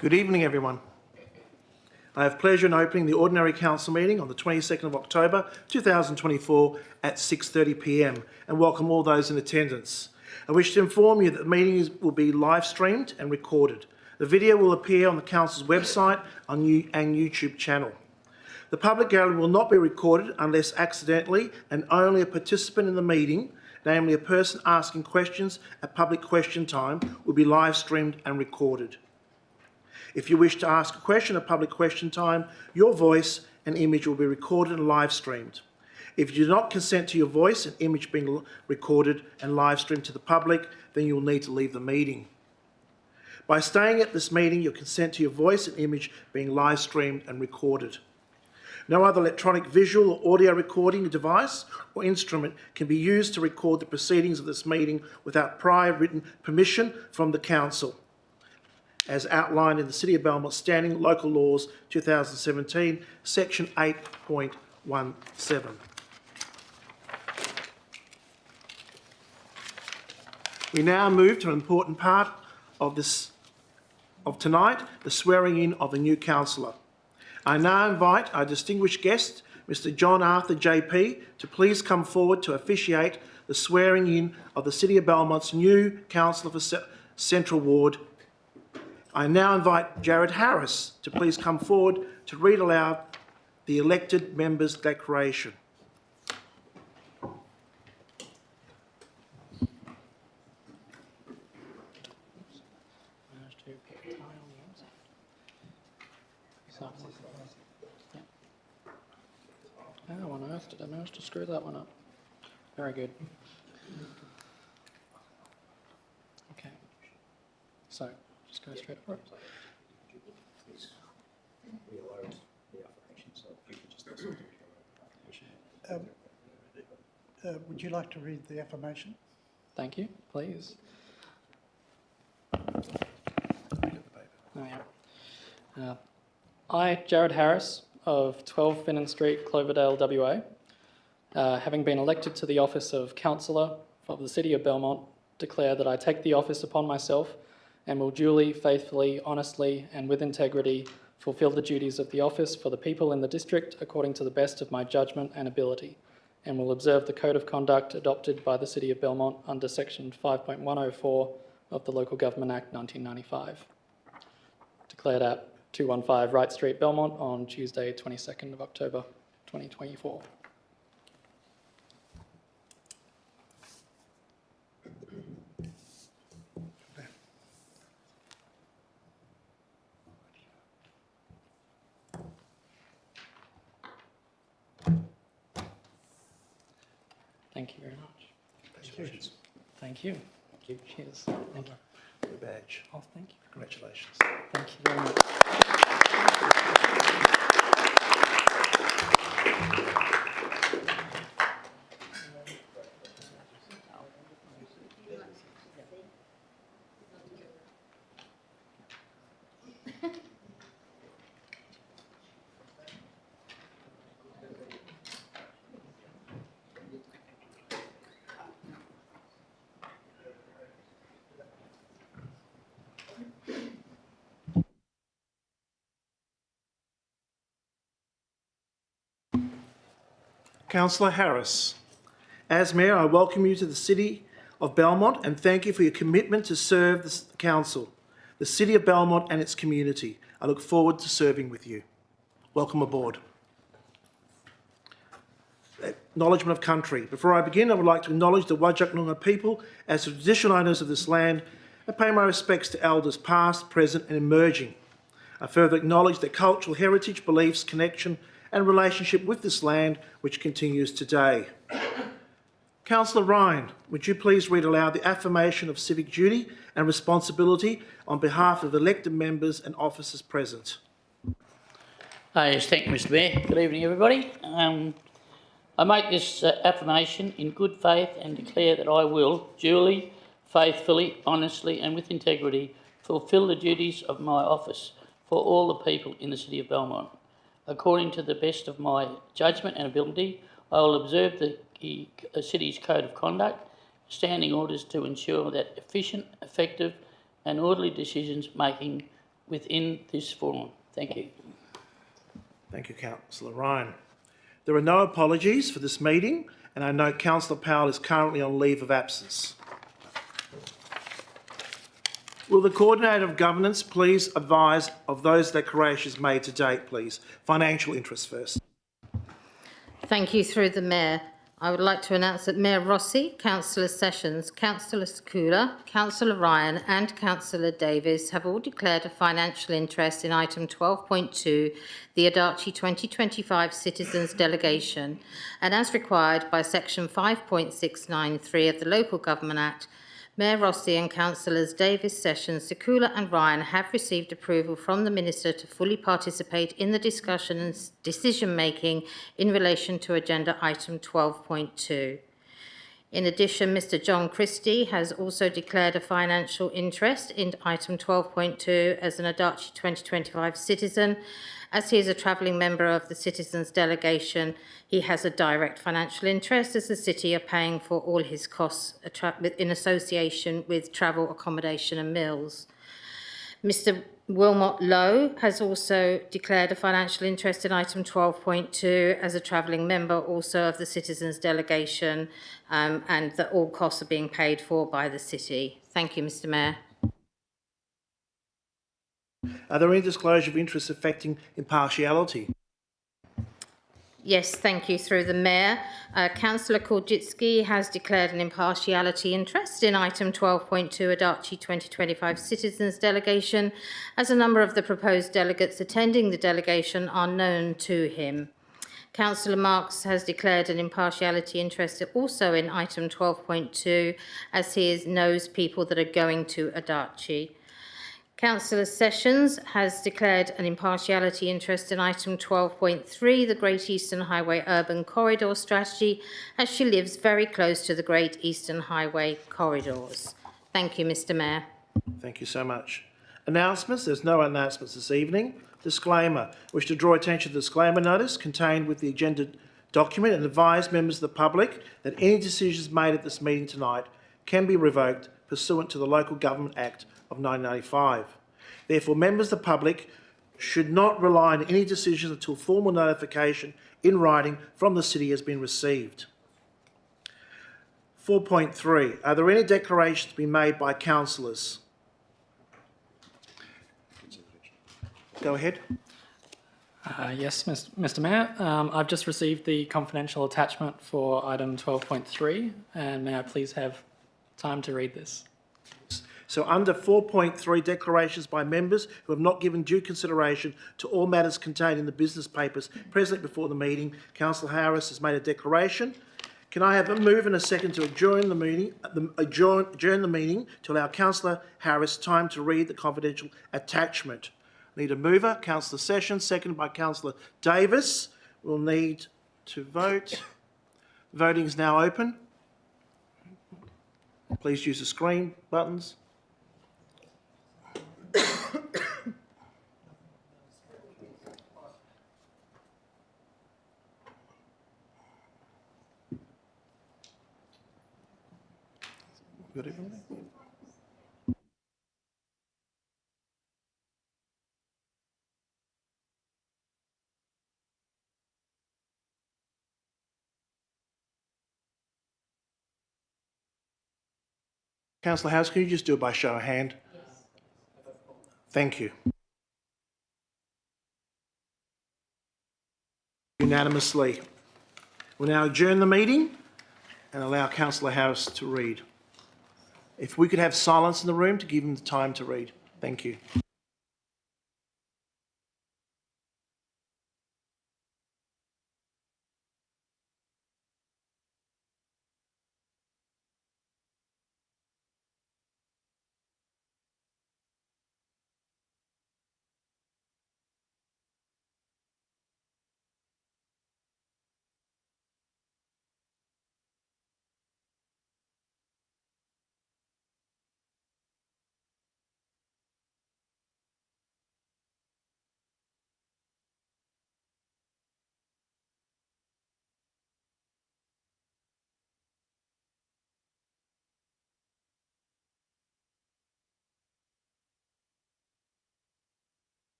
Good evening, everyone. I have pleasure in opening the Ordinary Council meeting on the 22nd of October 2024 at 6:30 p.m. and welcome all those in attendance. I wish to inform you that the meeting will be live streamed and recorded. The video will appear on the Council's website and YouTube channel. The public gallery will not be recorded unless accidentally, and only a participant in the meeting, namely a person asking questions at public question time, will be live streamed and recorded. If you wish to ask a question at public question time, your voice and image will be recorded and live streamed. If you do not consent to your voice and image being recorded and live streamed to the public, then you will need to leave the meeting. By staying at this meeting, you consent to your voice and image being live streamed and recorded. No other electronic visual or audio recording device or instrument can be used to record the proceedings of this meeting without prior written permission from the Council, as outlined in the City of Belmont Standing Local Laws 2017, Section 8.17. We now move to an important part of tonight, the swearing in of the new councillor. I now invite our distinguished guest, Mr. John Arthur JP, to please come forward to officiate the swearing in of the City of Belmont's new councillor for Central Ward. I now invite Jared Harris to please come forward to read aloud the elected members' declaration. How on earth did I manage to screw that one up? Very good. Okay, so just go straight for it. Would you like to read the affirmation? Thank you, please. Oh, yeah. I, Jared Harris, of 12 Finnan Street, Cloverdale, WA, having been elected to the office of Councillor of the City of Belmont, declare that I take the office upon myself and will duly, faithfully, honestly and with integrity fulfil the duties of the office for the people in the district according to the best of my judgment and ability, and will observe the Code of Conduct adopted by the City of Belmont under Section 5.104 of the Local Government Act 1995. Declared at 215 Wright Street, Belmont on Tuesday, 22nd of October, 2024. Thank you very much. Congratulations. Thank you. Thank you. Cheers. Thank you. Your badge. Oh, thank you. Congratulations. Thank you very much. Councillor Harris, as Mayor, I welcome you to the City of Belmont and thank you for your commitment to serve the Council, the City of Belmont and its community. I look forward to serving with you. Welcome aboard. Acknowledgement of country. Before I begin, I would like to acknowledge the Whadjuk Noongar people as the traditional owners of this land and pay my respects to elders past, present and emerging. I further acknowledge their cultural heritage, beliefs, connection and relationship with this land, which continues today. Councillor Ryan, would you please read aloud the affirmation of civic duty and responsibility on behalf of elected members and officers present? Yes, thank you, Mr. Mayor. Good evening, everybody. I make this affirmation in good faith and declare that I will duly, faithfully, honestly and with integrity fulfil the duties of my office for all the people in the City of Belmont. According to the best of my judgment and ability, I will observe the City's Code of Conduct, standing orders to ensure that efficient, effective and orderly decisions making within this forum. Thank you. Thank you, Councillor Ryan. There are no apologies for this meeting, and I note Councillor Powell is currently on leave of absence. Will the Coordinator of Governance please advise of those declarations made to date, please? Financial interests first. Thank you, through the Mayor. I would like to announce that Mayor Rossi, Councillor Sessions, Councillor Sekula, Councillor Ryan and Councillor Davis have all declared a financial interest in item 12.2, the Adachi 2025 Citizens Delegation, and as required by section 5.693 of the Local Government Act, Mayor Rossi and Councillors Davis, Sessions, Sekula and Ryan have received approval from the Minister to fully participate in the discussion and decision-making in relation to agenda item 12.2. In addition, Mr John Christie has also declared a financial interest in item 12.2 as an Adachi 2025 citizen. As he is a travelling member of the Citizens Delegation, he has a direct financial interest as the City are paying for all his costs in association with travel, accommodation and meals. Mr Wilmot Lowe has also declared a financial interest in item 12.2 as a travelling member also of the Citizens Delegation, and that all costs are being paid for by the City. Thank you, Mr Mayor. Are there any disclosure of interests affecting impartiality? Yes, thank you, through the Mayor. Councillor Kordjitsky has declared an impartiality interest in item 12.2 Adachi 2025 Citizens Delegation, as a number of the proposed delegates attending the delegation are known to him. Councillor Marks has declared an impartiality interest also in item 12.2, as he knows people that are going to Adachi. Councillor Sessions has declared an impartiality interest in item 12.3, the Great Eastern Highway Urban Corridor Strategy, as she lives very close to the Great Eastern Highway corridors. Thank you, Mr Mayor. Thank you so much. Announcements. There's no announcements this evening. Disclaimer. I wish to draw attention to the disclaimer notice contained with the agenda document and advise members of the public that any decisions made at this meeting tonight can be revoked pursuant to the Local Government Act of 1995. Therefore, members of the public should not rely on any decisions until formal notification in writing from the City has been received. 4.3. Are there any declarations to be made by councillors? Go ahead. Yes, Mr Mayor. I've just received the confidential attachment for item 12.3, and may I please have time to read this? So under 4.3, declarations by members who have not given due consideration to all matters contained in the business papers present before the meeting, Councillor Harris has made a declaration. Can I have a move and a second to adjourn the meeting to allow Councillor Harris time to read the confidential attachment? Need a mover, Councillor Sessions, seconded by Councillor Davis. We'll need to vote. Voting is now open. Please use the screen buttons. Got everybody? Councillor House, can you just do it by show of hand? Yes. Thank you. Unanimously. We'll now adjourn the meeting and allow Councillor Harris to read. If we could have silence in the room to give him the time to read. Thank you.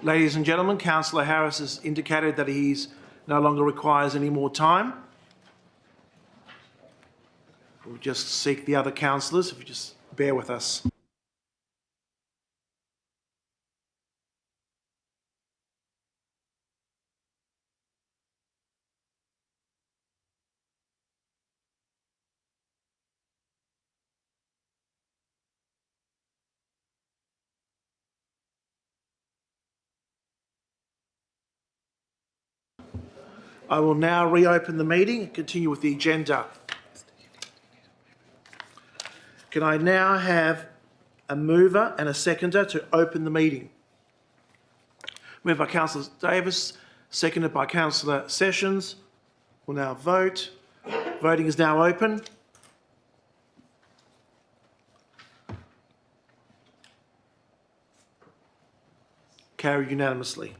Ladies and gentlemen, Councillor Harris has indicated that he no longer requires any more time. We'll just seek the other councillors, if you just bear with us. I will now reopen the meeting and continue with the agenda. Can I now have a mover and a seconder to open the meeting? Moved by Councillor Davis, seconded by Councillor Sessions. We'll now vote. Voting is now open. Carried unanimously.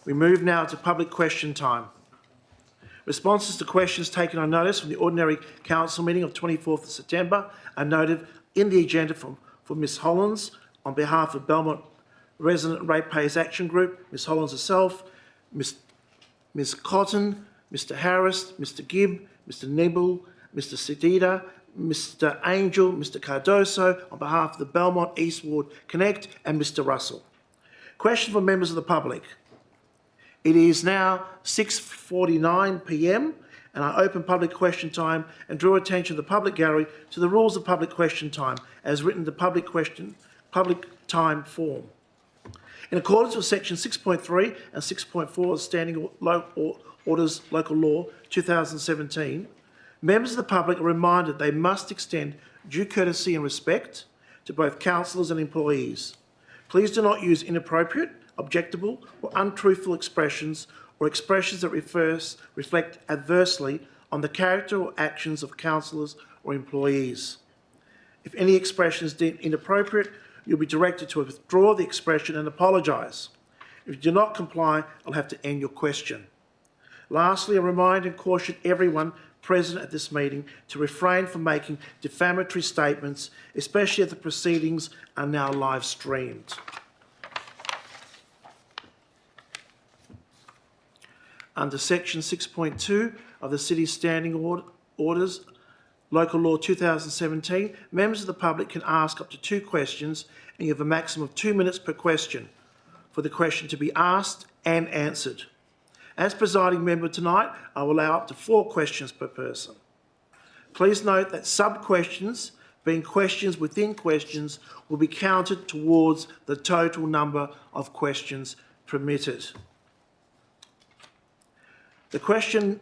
We move now to public question time. Responses to questions taken on notice from the ordinary council meeting of 24th of September are noted in the agenda for Ms Hollands on behalf of Belmont Resident Ratepayers Action Group, Ms Hollands herself, Ms Cotton, Mr Harris, Mr Gibb, Mr Nibble, Mr Sedita, Mr Angel, Mr Cardoso on behalf of the Belmont East Ward Connect and Mr Russell. Question for members of the public. It is now 6:49 p.m. and I open public question time and draw attention of the public gallery to the rules of public question time as written in the public time form. In accordance with section 6.3 and 6.4 of Standing Orders Local Law 2017, members of the public are reminded they must extend due courtesy and respect to both councillors and employees. Please do not use inappropriate, objectable or untruthful expressions or expressions that reflect adversely on the character or actions of councillors or employees. If any expression is deemed inappropriate, you'll be directed to withdraw the expression and apologise. If you do not comply, I'll have to end your question. Lastly, I remind and caution everyone present at this meeting to refrain from making defamatory statements, especially if the proceedings are now live streamed. Under section 6.2 of the City's Standing Orders, Local Law 2017, members of the public can ask up to 2 questions and you have a maximum of 2 minutes per question for the question to be asked and answered. As presiding member tonight, I will allow up to 4 questions per person. Please note that sub-questions, being questions within questions, will be counted towards the total number of questions permitted. The question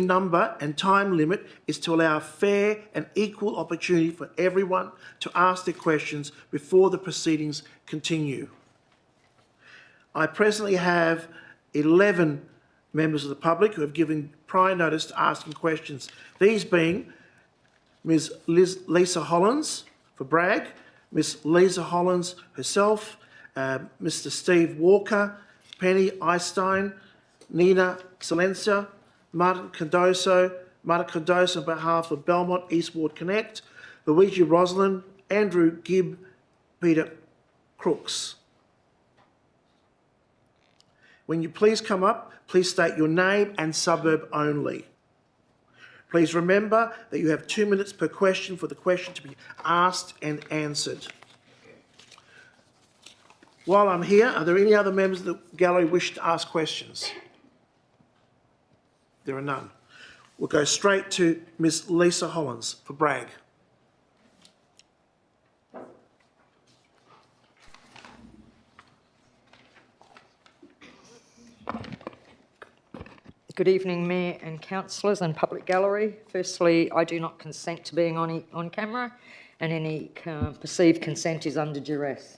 number and time limit is to allow fair and equal opportunity for everyone to ask their questions before the proceedings continue. I presently have 11 members of the public who have given prior notice to asking questions. These being Ms Lisa Hollands for Bragg, Ms Lisa Hollands herself, Mr Steve Walker, Penny Einstein, Nina Silencia, Martin Cardoso on behalf of Belmont East Ward Connect, Luigi Roslin, Andrew Gibb, Peter Crooks. When you please come up, please state your name and suburb only. Please remember that you have 2 minutes per question for the question to be asked and answered. While I'm here, are there any other members of the gallery wish to ask questions? There are none. We'll go straight to Ms Lisa Hollands for Bragg. Good evening, Mayor and councillors and public gallery. Firstly, I do not consent to being on camera and any perceived consent is under duress.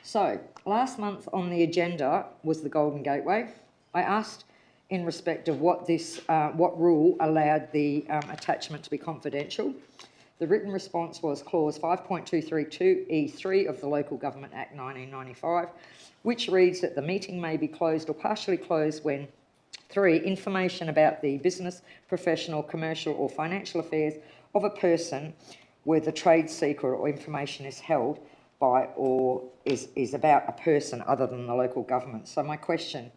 So, last month on the agenda was the Golden Gateway. I asked in respect of what rule allowed the attachment to be confidential. The written response was clause 5.232E3 of the Local Government Act 1995, which reads that the meeting may be closed or partially closed when 3, information about the business, professional, commercial or financial affairs of a person where the trade secret or information is held by or is about a person other than the local government. So my question,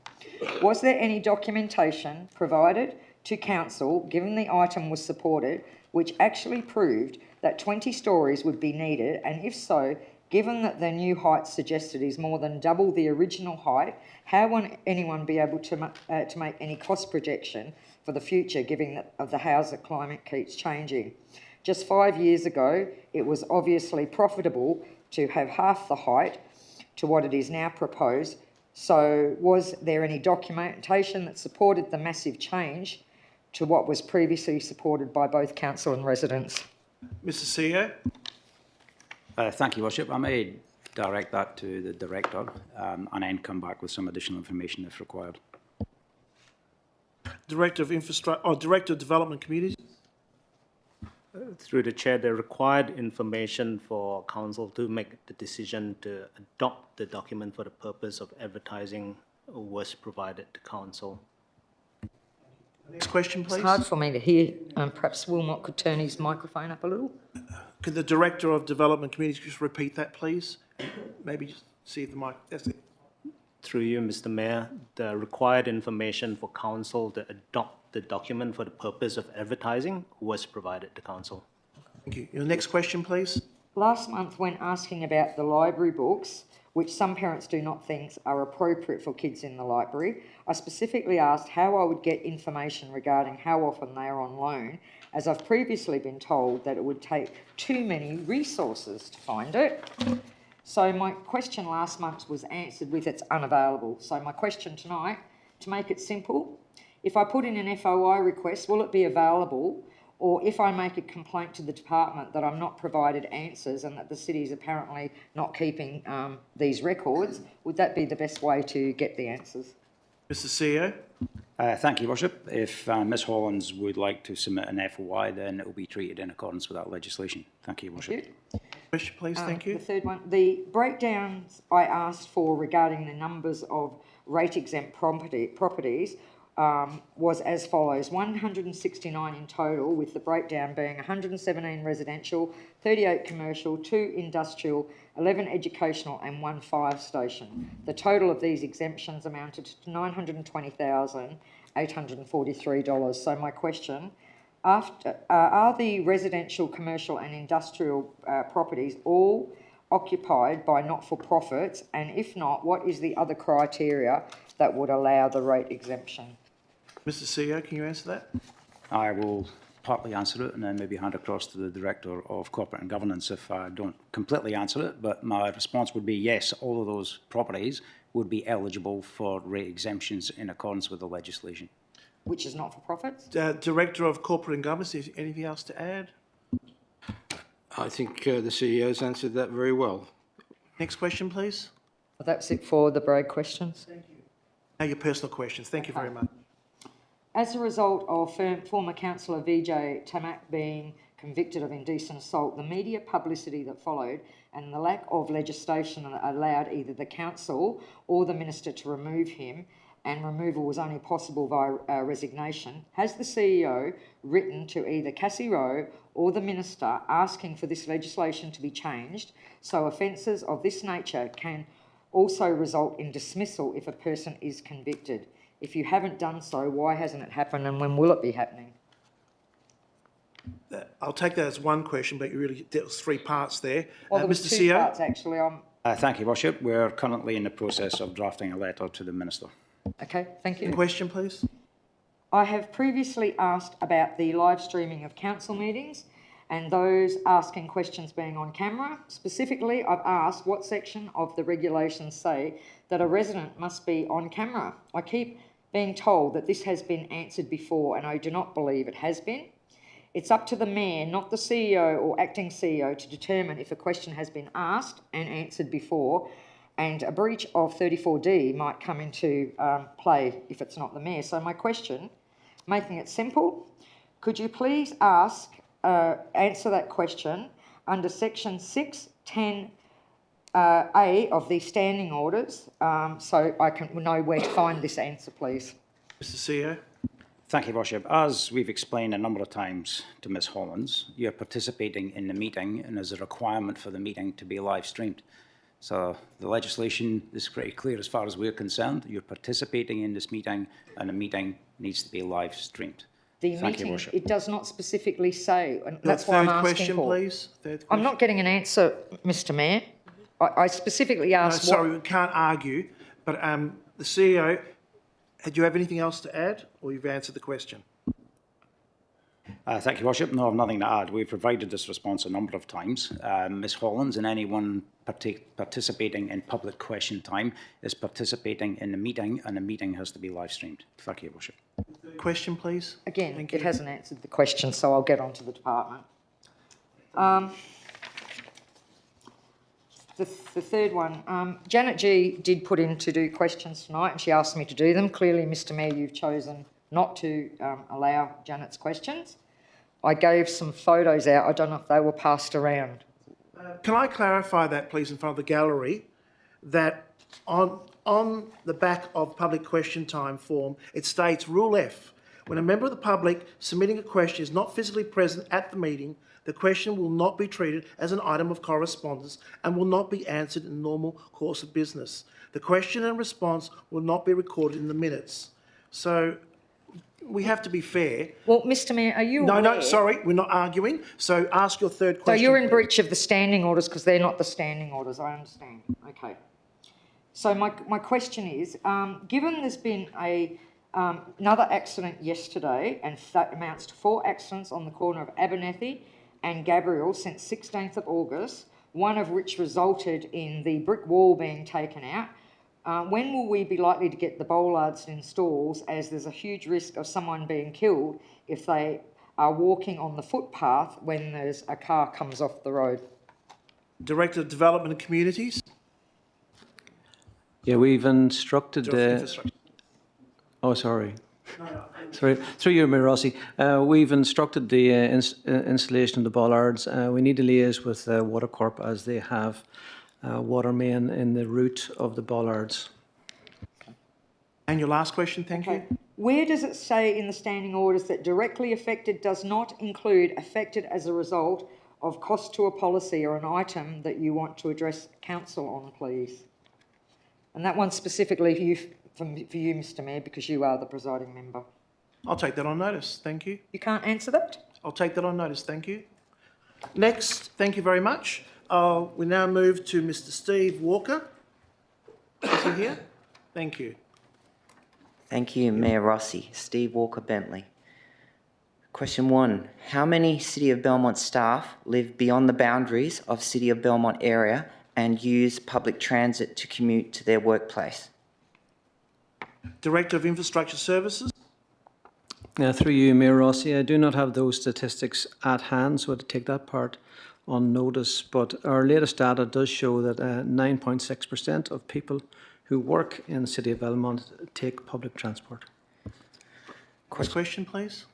was there any documentation provided to council, given the item was supported, which actually proved that 20 stories would be needed? And if so, given that the new height suggested is more than double the original height, how will anyone be able to make any cost projection for the future, given that the housing climate keeps changing? Just 5 years ago, it was obviously profitable to have half the height to what it is now proposed. So was there any documentation that supported the massive change to what was previously supported by both council and residents? Mr CEO. Thank you, Worship. I may direct that to the Director and then come back with some additional information if required. Director of Infrastructure, or Director of Development Communities. Through the chair, the required information for council to make the decision to adopt the document for the purpose of advertising was provided to council. Next question, It's please. hard for me to hear. Perhaps Wilmot could turn his microphone up a little. Could the Director of Development Communities just repeat that, please? Maybe just see if the mic, that's it. Through you, Mr. Mayor, the required information for council to adopt the document for the purpose of advertising was provided to council. Thank you. Your next question, please. Last month, when asking about the library books, which some parents do not think are appropriate for kids in the library, I specifically asked how I would get information regarding how often they are on loan, as I've previously been told that it would take too many resources to find it. So my question last month was answered with it's unavailable. So my question tonight, to make it simple, if I put in an FOI request, will it be available? Or if I make a complaint to the department that I'm not provided answers and that the city is apparently not keeping these records, would that be the best way to get the answers? Mr CEO. Thank you, Worship. If Ms Hollins would like to submit an FOI, then it will be treated in accordance with that legislation. Thank you, Worship. Thank you. Question, please. Thank you. The third one, the breakdowns I asked for regarding the numbers of rate-exempt properties was as follows: 169 in total, with the breakdown being 117 residential, 38 commercial, 2 industrial, 11 educational and 1 fire station. The total of these exemptions amounted to $920,843. So my question, are the residential, commercial and industrial properties all occupied by not-for-profits? And if not, what is the other criteria that would allow the rate exemption? Mr CEO, can you answer that? I will partly answer it and then maybe hand across to the Director of Corporate and Governance if I don't completely answer it. But my response would be yes, all of those properties would be eligible for rate exemptions in accordance with the legislation. Which is not-for-profits? Director of Corporate and Governance, is anything else to add? I think the CEO's answered that very well. Next question, please. Well, that's it for the Bragg questions. Now your personal questions. Thank you very much. As a result of former councillor Vijay Tamak being convicted of indecent assault, the media publicity that followed and the lack of legislation that allowed either the council or the minister to remove him, and removal was only possible via resignation, has the CEO written to either Cassie Rowe or the minister asking for this legislation to be changed so offences of this nature can also result in dismissal if a person is convicted? If you haven't done so, why hasn't it happened and when will it be happening? I'll take that as one question, but you really dealt with 3 parts there. Well, there was Mr. 2 CEO. parts actually. Thank you, Worship. We're currently in the process of drafting a letter to the Minister. Okay, thank you. Question, please. I have previously asked about the live streaming of council meetings and those asking questions being on camera. Specifically, I've asked what section of the regulations say that a resident must be on camera. I keep being told that this has been answered before and I do not believe it has been. It's up to the Mayor, not the CEO or acting CEO, to determine if a question has been asked and answered before, and a breach of 34D might come into play if it's not the Mayor. So my question, making it simple, could you please answer that question under section 610A of the standing orders, so I can know where to find this answer, please? Mr. CEO. Thank you, Worship. As we've explained a number of times to Ms Hollins, you're participating in the meeting and there's a requirement for the meeting to be live streamed. So the legislation is pretty clear as far as we're concerned. You're participating in this meeting and the meeting needs to be live streamed. The Thank you, meeting, Worship. it does not specifically say, and that's why I'm Third asking question, for. please. Third question. I'm not getting an answer, Mr Mayor. I specifically No, asked sorry, we can't argue, but the CEO, do you have anything else to add, or you've answered the question? Thank you, Worship. No, I've nothing to add. We've provided this response a number of times. Ms Hollins and anyone participating in public question time is participating in the meeting and the meeting has to be live streamed. Thank you, Worship. Question, please. Again, Thank it you. hasn't answered the question, so I'll get on to the department. The third one, Janet G did put in to do questions tonight and she asked me to do them. Clearly, Mr Mayor, you've chosen not to allow Janet's questions. I gave some photos out. I don't know if they were passed around. Can I clarify that, please, in front of the gallery, that on the back of public question time form, it states Rule F, when a member of the public submitting a question is not physically present at the meeting, the question will not be treated as an item of correspondence and will not be answered in the normal course of business. The question and response will not be recorded in the minutes. So we have to be fair. Well, Mr Mayor, are you No, aware? no, sorry, we're not arguing. So ask your third So question. you're in please. breach of the standing orders because they're not the standing orders, I understand. Okay. So my question is, given there's been another accident yesterday and that amounts to 4 accidents on the corner of Abernethy and Gabriel since 16th of August, one of which resulted in the brick wall being taken out, when will we be likely to get the bollards in stalls, as there's a huge risk of someone being killed if they are walking on the footpath when there's a car comes off the road? Director of Development and Communities. Yeah, we've instructed. Infrastructure. Oh, sorry. Sorry, through you, Mayor Rossi. We've instructed the installation of the bollards. We need to liaise with Water Corp as they have water main in the route of the bollards. And your last question, thank you. Where does it say in the standing orders that directly affected does not include affected as a result of cost to a policy or an item that you want to address council on, please? And that one specifically for you, Mr Mayor, because you are the presiding member. I'll take that on notice, thank you. You can't answer that? I'll take that on notice, thank you. Next, thank you very much. We now move to Mr Steve Walker. Is he here? Thank you. Thank you, Mayor Rossi. Steve Walker Bentley. Question 1. How many City of Belmont staff live beyond the boundaries of City of Belmont area and use public transit to commute to their workplace? Director of Infrastructure Services. Through you, Mayor Rossi, I do not have those statistics at hand, so I'd take that part on notice, but our latest data does show that 9.6% of people who work in the City of Belmont take public transport. Next question, please.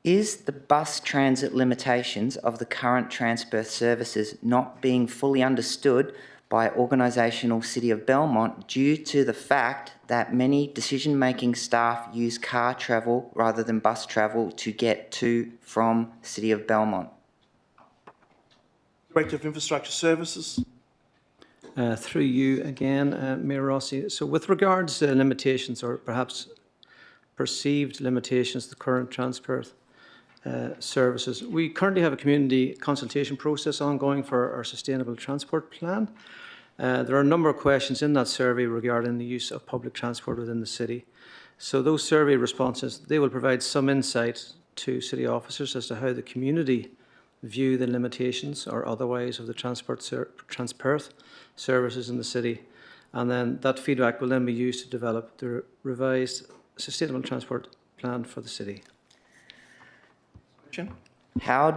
Is the bus transit limitations of the current Transperth services not being fully understood by organisational City of Belmont due to the fact that many decision-making staff use car travel rather than bus travel to get to from City of Belmont? Director of Infrastructure Services. Through you again, Mayor Rossi. So with regards to limitations or perhaps perceived limitations to the current Transperth services, we currently have a community consultation process ongoing for our sustainable transport plan. There are a number of questions in that survey regarding the use of public transport within the city. So those survey responses, they will provide some insight to city officers as to how the community view the limitations or otherwise of the Transperth services in the city. And then that feedback will then be used to develop the revised sustainable transport plan for the city. How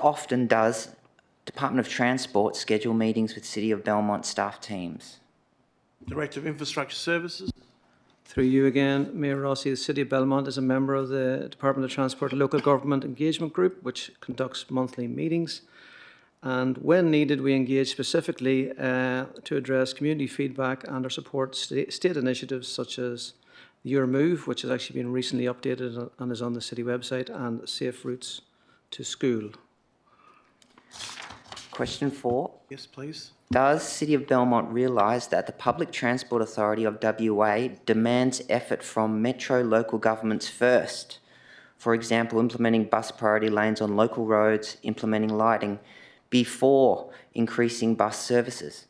often does Department of Transport schedule meetings with City of Belmont staff teams? Director of Infrastructure Services. Through you again, Mayor Rossi, the City of Belmont is a member of the Department of Transport Local Government Engagement Group, which conducts monthly meetings. And when needed, we engage specifically to address community feedback and or support state initiatives such as Your Move, which has actually been recently updated and is on the city website, and Safe Routes to School. Question 4. Yes, please. Does City of Belmont realise that the Public Transport Authority of WA demands effort from metro local governments first? For example, implementing bus priority lanes on local roads, implementing lighting, before increasing bus services?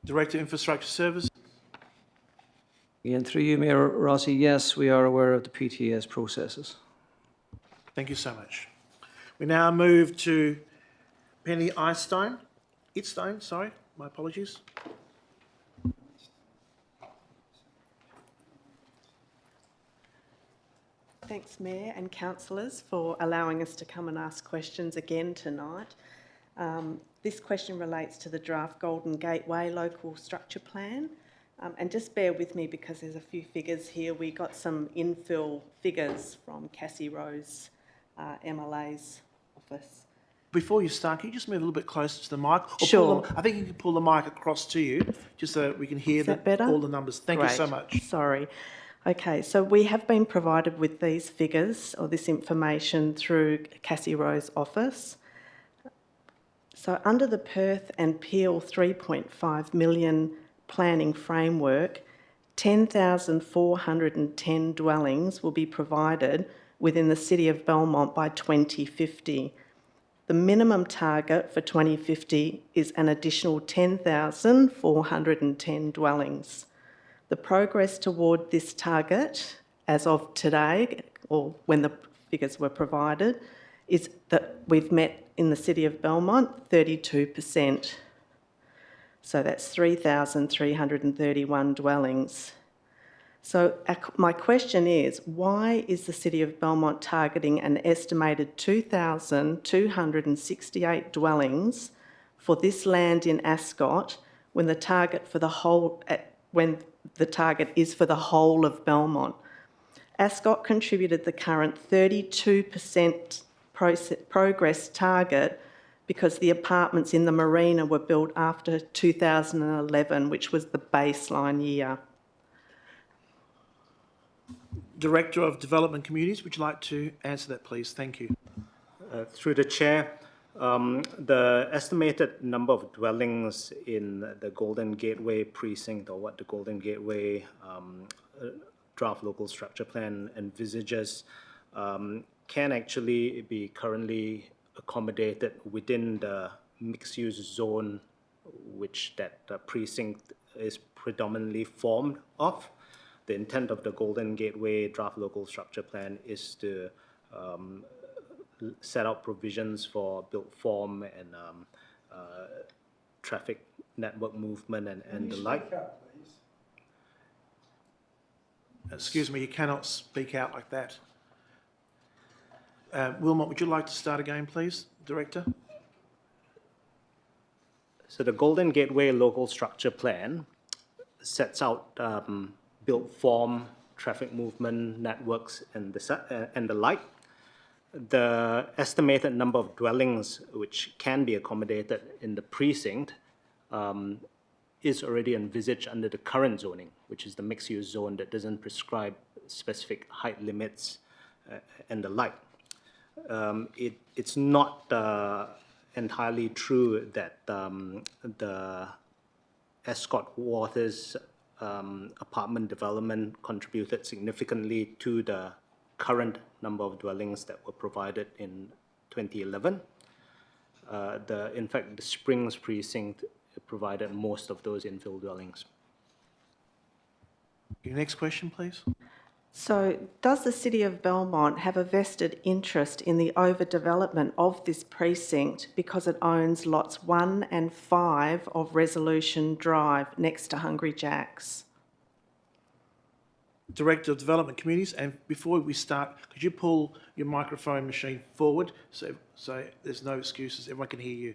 Director Infrastructure Service. Again, through you, Mayor Rossi, yes, we are aware of the PTS processes. Thank you so much. We now move to Penny Itstone, sorry, my apologies. Thanks, Mayor and councillors, for allowing us to come and ask questions again tonight. This question relates to the draft Golden Gateway local structure plan. And just bear with me because there's a few figures here. We got some infill figures from Cassie Rose, MLA's office. Before you start, can you just move a little bit closer to the mic? Or Sure. I think you can pull the mic across to you, just so we can hear Is that better? all the numbers. Thank you so Great. much. Sorry. Okay, so we have been provided with these figures or this information through Cassie Rowe's office. So under the Perth and Peel 3.5 million planning framework, 10,410 dwellings will be provided within the City of Belmont by 2050. The minimum target for 2050 is an additional 10,410 dwellings. The progress toward this target, as of today, or when the figures were provided, is that we've met in the City of Belmont 32%. So that's 3,331 dwellings. So my question is, why is the City of Belmont targeting an estimated 2,268 dwellings for this land in Ascot when the target for the whole, is for the whole of Belmont? Ascot contributed the current 32% progress target because the apartments in the marina were built after 2011, which was the baseline year. Director of Development Communities, would you like to answer that, please? Thank you. Through the chair, the estimated number of dwellings in the Golden Gateway precinct, or what the Golden Gateway draft local structure plan envisages, can actually be currently accommodated within the mixed-use zone which that precinct is predominantly formed of. The intent of the Golden Gateway draft local structure plan is to set out provisions for built form and traffic network movement and the like. Excuse me, you cannot speak out like that. Wilmot, would you like to start again, please, Director? So the Golden Gateway local structure plan sets out built form, traffic movement, networks, and the like. The estimated number of dwellings which can be accommodated in the precinct is already envisaged under the current zoning, which is the mixed-use zone that doesn't prescribe specific height limits and the like. It's not entirely true that the Ascot Waters apartment development contributed significantly to the current number of dwellings that were provided in 2011. In fact, the Springs precinct provided most of those infill dwellings. Your next question, please. So does the City of Belmont have a vested interest in the overdevelopment of this precinct because it owns lots 1 and 5 of Resolution Drive next to Hungry Jack's? Director of Development Communities, and before we start, could you pull your microphone machine forward so there's no excuses, everyone can hear you.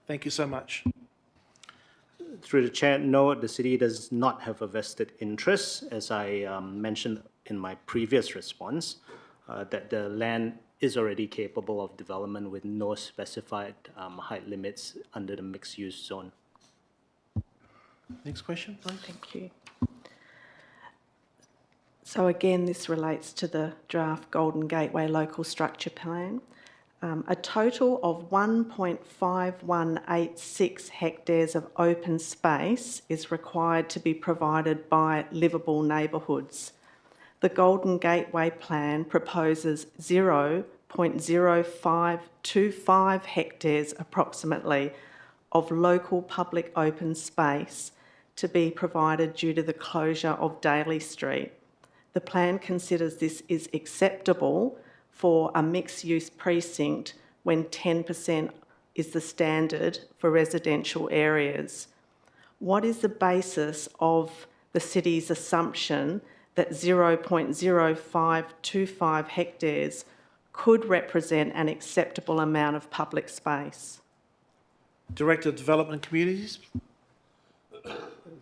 Thank you so much. Through the chair, no, the city does not have a vested interest, as I mentioned in my previous response, that the land is already capable of development with no specified height limits under the mixed-use zone. Next question, please. Thank you. So again, this relates to the draft Golden Gateway Local Structure Plan. A total of 1.5186 hectares of open space is required to be provided by livable neighbourhoods. The Golden Gateway Plan proposes 0.0525 hectares approximately of local public open space to be provided due to the closure of Daly Street. The plan considers this is acceptable for a mixed-use precinct when 10% is the standard for residential areas. What is the basis of the city's assumption that 0.0525 hectares could represent an acceptable amount of public space? Director of Development and Communities.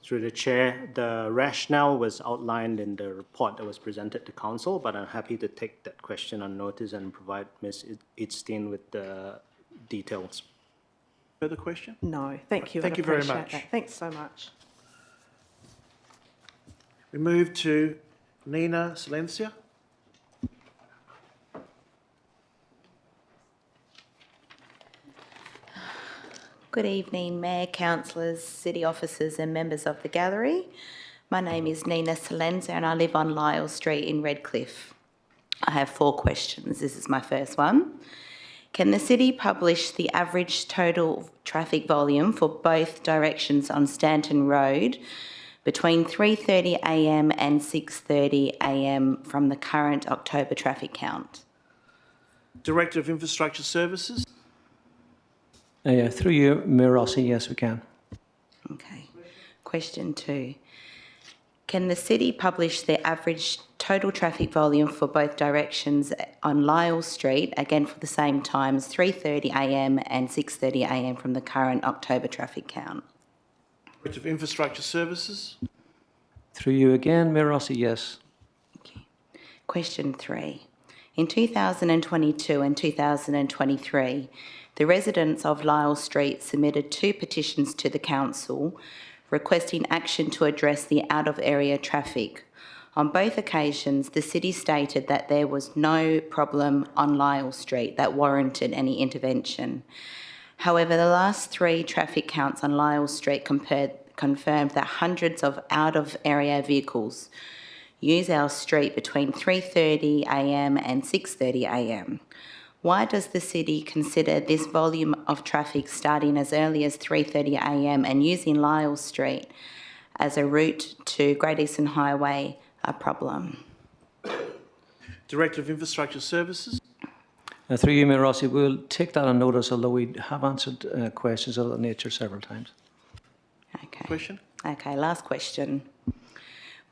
Through the chair, the rationale was outlined in the report that was presented to council, but I'm happy to take that question on notice and provide Ms. Idstein with the details. Further question? No, thank you. Thank you very much. That. Thanks so much. We move to Nina Silencia. Good evening, Mayor, Councillors, City Officers and members of the gallery. My name is Nina Silenza and I live on Lyle Street in Redcliffe. I have 4 questions. This is my first one. Can the City publish the average total traffic volume for both directions on Stanton Road between 3:30am and 6:30am from the current October traffic count? Director of Infrastructure Services. Through you, Mayor Rossi, yes, we can. Okay. Question 2. Can the City publish the average total traffic volume for both directions on Lyle Street, again for the same times, 3:30am and 6:30am from the current October traffic count? Director of Infrastructure Services. Through you again, Mayor Rossi, yes. Okay. Question 3. In 2022 and 2023, the residents of Lyle Street submitted 2 petitions to the council requesting action to address the out-of-area traffic. On both occasions, the city stated that there was no problem on Lyle Street that warranted any intervention. However, the last 3 traffic counts on Lyle Street confirmed that hundreds of out-of-area vehicles use our street between 3:30am and 6:30am. Why does the city consider this volume of traffic starting as early as 3:30am and using Lyle Street as a route to Great Eastern Highway a problem? Director of Infrastructure Services. Through you, Mayor Rossi, we'll take that on notice, although we have answered questions of that nature several times. Okay. Question? Okay, last question.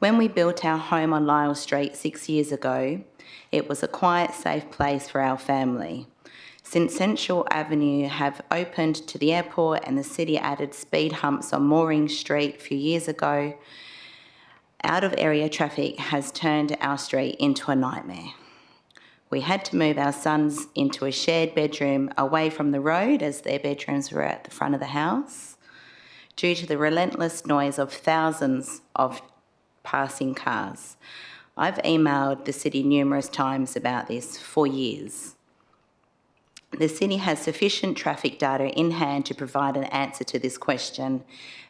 When we built our home on Lyle Street 6 years ago, it was a quiet, safe place for our family. Since Central Avenue have opened to the airport and the city added speed humps on Mooring Street a few years ago, out-of-area traffic has turned our street into a nightmare. We had to move our sons into a shared bedroom away from the road as their bedrooms were at the front of the house due to the relentless noise of thousands of passing cars. I've emailed the city numerous times about this for years. The city has sufficient traffic data in hand to provide an answer to this question.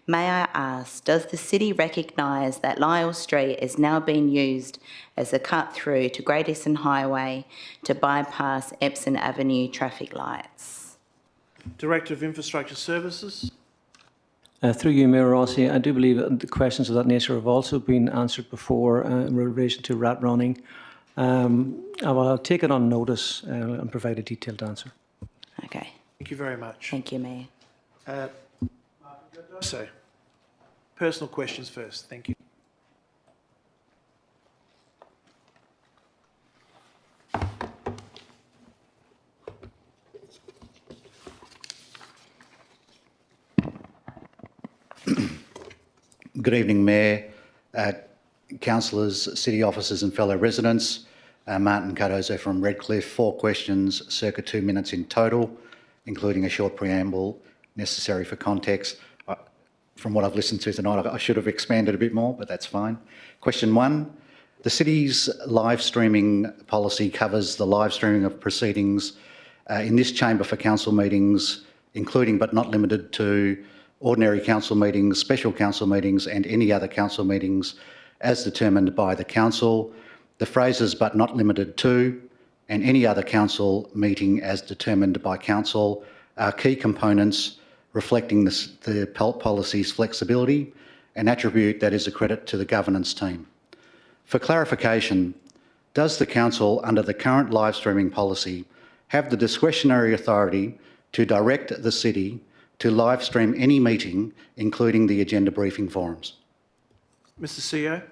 May I ask, does the city recognise that Lyle Street is now being used as a cut through to Great Eastern Highway to bypass Epsom Avenue traffic lights? Director of Infrastructure Services. Through you, Mayor Rossi, I do believe that the questions of that nature have also been answered before in relation to rat running. I'll take it on notice and provide a detailed answer. Okay. Thank you very much. Thank you, Mayor. So, personal questions first. Thank you. Good evening, Mayor, councillors, city officers and fellow residents. Martin Cardozo from Redcliffe. 4 questions, circa 2 minutes in total, including a short preamble necessary for context. From what I've listened to tonight, I should have expanded a bit more, but that's fine. Question 1, The city's live streaming policy covers the live streaming of proceedings in this chamber for council meetings, including but not limited to ordinary council meetings, special council meetings and any other council meetings as determined by the council. The phrases "but not limited to" and "any other council meeting as determined by council" are key components reflecting the policy's flexibility, an attribute that is a credit to the governance team. For clarification, does the council, under the current live streaming policy, have the discretionary authority to direct the city to live stream any meeting, including the agenda briefing forums? Mr. CEO.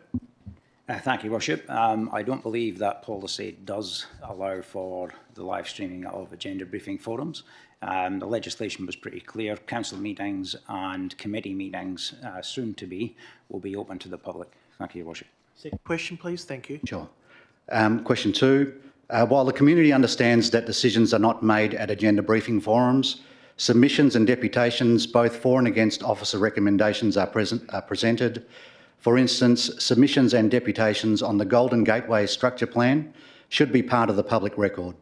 Thank you, Worship. I don't believe that policy does allow for the live streaming of agenda briefing forums. The legislation was pretty clear. Council meetings and committee meetings, soon to be, will be open to the public. Thank you, Your Worship. Second question, please. Thank you. Sure. Question 2. While the community understands that decisions are not made at agenda briefing forums, submissions and deputations, both for and against officer recommendations, are presented. For instance, submissions and deputations on the Golden Gateway structure plan should be part of the public record.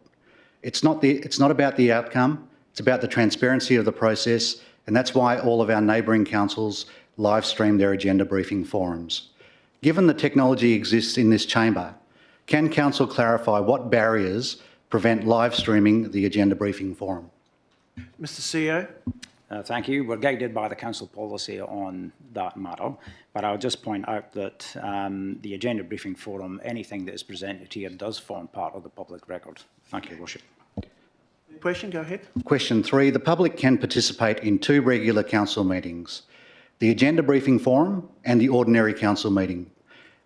It's not about the outcome, it's about the transparency of the process, and that's why all of our neighbouring councils live stream their agenda briefing forums. Given the technology exists in this chamber, can council clarify what barriers prevent live streaming the agenda briefing forum? Mr. CEO. Thank you. We're guided by the council policy on that matter, but I'll just point out that the agenda briefing forum, anything that is presented here, does form part of the public record. Thank you, Your Worship. Question, go ahead. Question 3. The public can participate in 2 regular council meetings, the agenda briefing forum and the ordinary council meeting.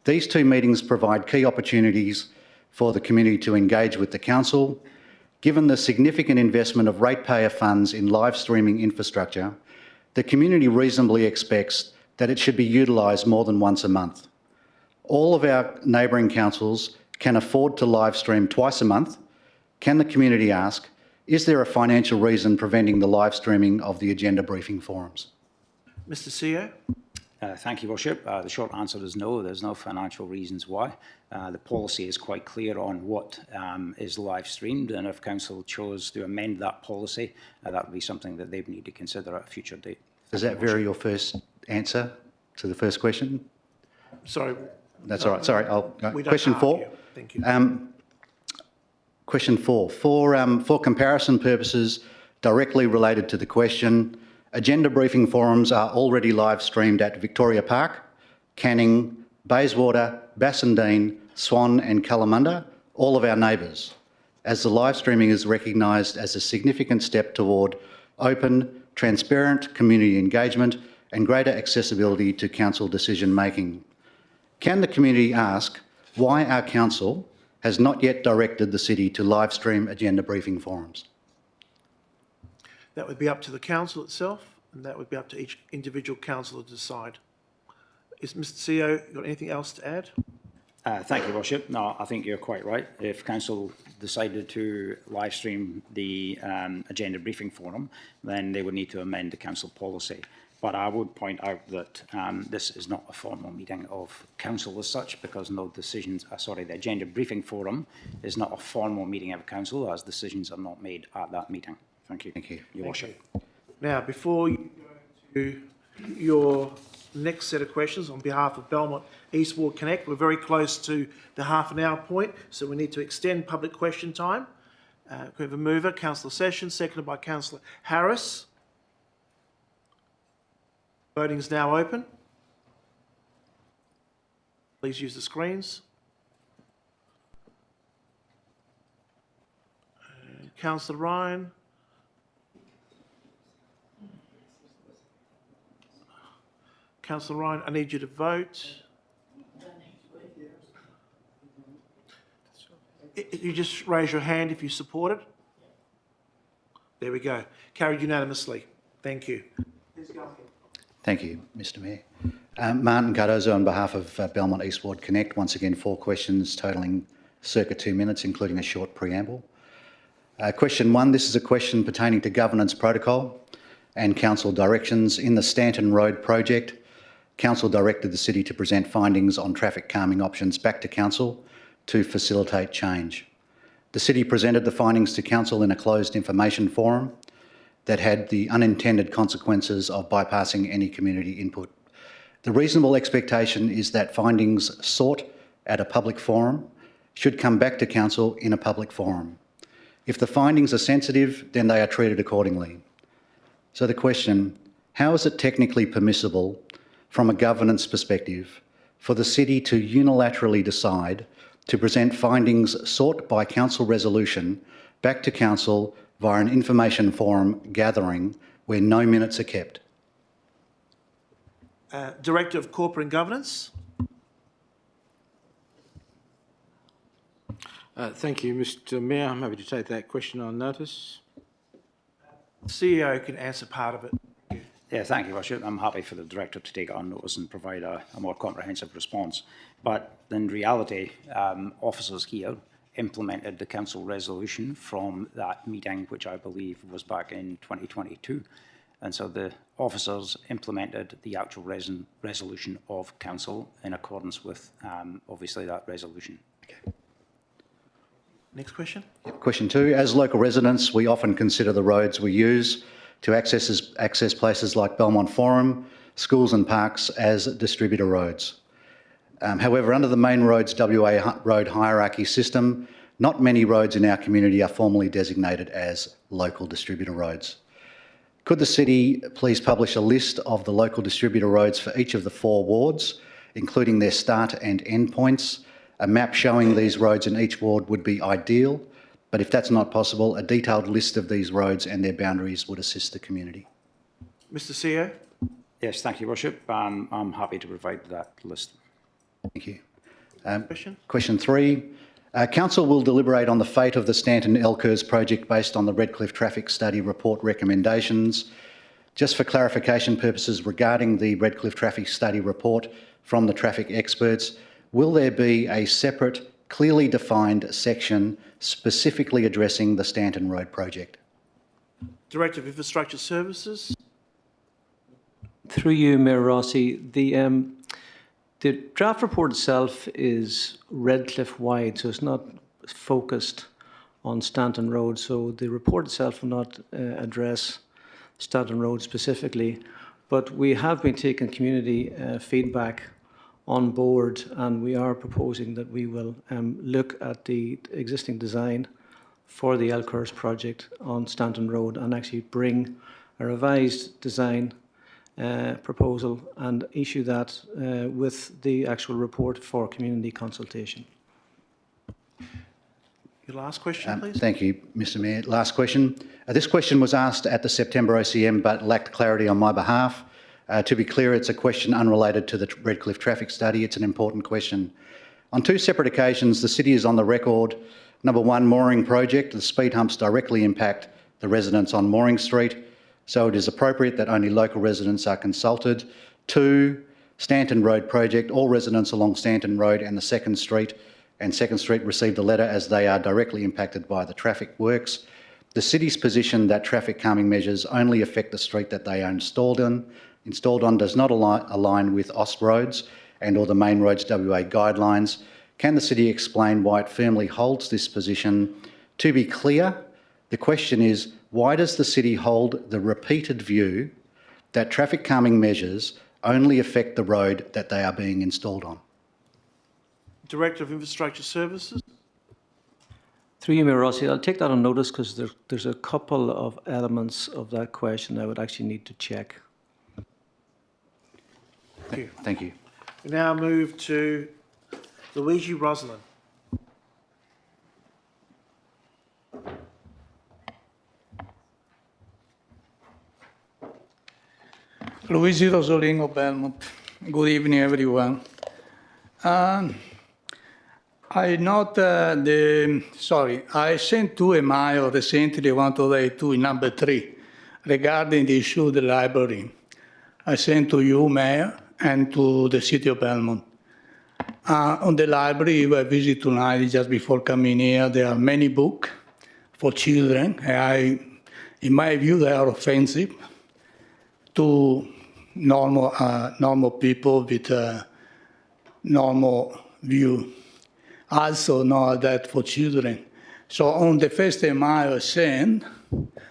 These 2 meetings provide key opportunities for the community to engage with the council. Given the significant investment of ratepayer funds in live streaming infrastructure, the community reasonably expects that it should be utilised more than once a month. All of our neighbouring councils can afford to live stream twice a month. Can the community ask, is there a financial reason preventing the live streaming of the agenda briefing forums? Mr. CEO. Thank you, Worship. The short answer is no. There's no financial reasons why. The policy is quite clear on what is live streamed, and if council chose to amend that policy, that would be something that they would need to consider at a future date. Does that vary your first answer to the first question? Sorry. That's all right. Sorry. Question 4. Thank you. Question 4. For comparison purposes, directly related to the question, agenda briefing forums are already live streamed at Victoria Park, Canning, Bayswater, Bassendean, Swan and Kalamunda, all of our neighbours, as the live streaming is recognised as a significant step toward open, transparent community engagement and greater accessibility to council decision making. Can the community ask why our council has not yet directed the city to live stream agenda briefing forums? That would be up to the council itself, and that would be up to each individual councillor to decide. Is Mr. CEO got anything else to add? Thank you, Worship. No, I think you're quite right. If council decided to live stream the agenda briefing forum, then they would need to amend the council policy. But I would point out that this is not a formal meeting of council as such, because no decisions, the agenda briefing forum is not a formal meeting of council, as decisions are not made at that meeting. Thank you. Thank you. Your Worship. Now, before you go to your next set of questions on behalf of Belmont East Ward Connect, we're very close to the half-an-hour point, so we need to extend public question time. We have a mover, Councillor Sessions, seconded by Councillor Harris. Voting is now open. Please use the screens. Councillor Ryan. Councillor Ryan, I need you to vote. You just raise your hand if you support it. There we go. Carried unanimously. Thank you. Please go ahead. Thank you, Mr Mayor. Martin Cardozo on behalf of Belmont East Ward Connect. Once again, 4 questions totalling circa 2 minutes, including a short preamble. Question 1, this is a question pertaining to governance protocol and council directions. In the Stanton Road project, Council directed the City to present findings on traffic calming options back to Council to facilitate change. The City presented the findings to Council in a closed information forum that had the unintended consequences of bypassing any community input. The reasonable expectation is that findings sought at a public forum should come back to Council in a public forum. If the findings are sensitive, then they are treated accordingly. So the question, how is it technically permissible from a governance perspective for the City to unilaterally decide to present findings sought by Council resolution back to Council via an information forum gathering where no minutes are kept? Director of Corporate and Governance. Thank you, Mr Mayor. I'm happy to take that question on notice. CEO can answer part of it. Yeah, thank you, Worship. I'm happy for the Director to take it on notice and provide a more comprehensive response. But in reality, officers here implemented the Council resolution from that meeting, which I believe was back in 2022. And so the officers implemented the actual resolution of Council in accordance with, obviously, that resolution. Okay. Next question. Question 2. As local residents, we often consider the roads we use to access places like Belmont Forum, schools and parks as distributor roads. However, under the Main Roads WA road hierarchy system, not many roads in our community are formally designated as local distributor roads. Could the City please publish a list of the local distributor roads for each of the 4 wards, including their start and end points? A map showing these roads in each ward would be ideal, but if that's not possible, a detailed list of these roads and their boundaries would assist the community. Mr CEO. Yes, thank you, Worship. I'm happy to provide that list. Thank you. Question. Question 3. Council will deliberate on the fate of the Stanton Elkers project based on the Redcliffe Traffic Study report recommendations. Just for clarification purposes regarding the Redcliffe Traffic Study report from the traffic experts, will there be a separate, clearly defined section specifically addressing the Stanton Road project? Director of Infrastructure Services. Through you, Mayor Rossi, the draft report itself is Redcliffe wide, so it's not focused on Stanton Road. So the report itself will not address Stanton Road specifically, but we have been taking community feedback on board, and we are proposing that we will look at the existing design for the Elkers project on Stanton Road and actually bring a revised design proposal and issue that with the actual report for community consultation. Your last question, please. Thank you, Mr Mayor. Last question. This question was asked at the September OCM but lacked clarity on my behalf. To be clear, it's a question unrelated to the Redcliffe traffic study. It's an important question. On 2 separate occasions, the City is on the record. Number 1, mooring project. The speed humps directly impact the residents on Mooring Street, so it is appropriate that only local residents are consulted. 2, Stanton Road project. All residents along Stanton Road and the Second Street received a letter as they are directly impacted by the traffic works. The City's position that traffic calming measures only affect the street that they are installed on does not align with OST roads and or the Main Roads WA guidelines. Can the City explain why it firmly holds this position? To be clear, the question is, why does the City hold the repeated view that traffic calming measures only affect the road that they are being installed on? Director of Infrastructure Services. Through you, Mayor Rossi, I'll take that on notice because there's a couple of elements of that question I would actually need to check. Thank you. Thank you. We now move to Luigi Roslin. Luigi Rosolino, Belmont. Good evening, everyone. I sent 2 emails recently, one today, 2 in number 3, regarding the issue of the library. I sent to you, Mayor, and to the City of Belmont. On the library, I visited tonight, just before coming here. There are many books for children. In my view, they are offensive to normal people with a normal view. Also not that for children. So on the first mile scene,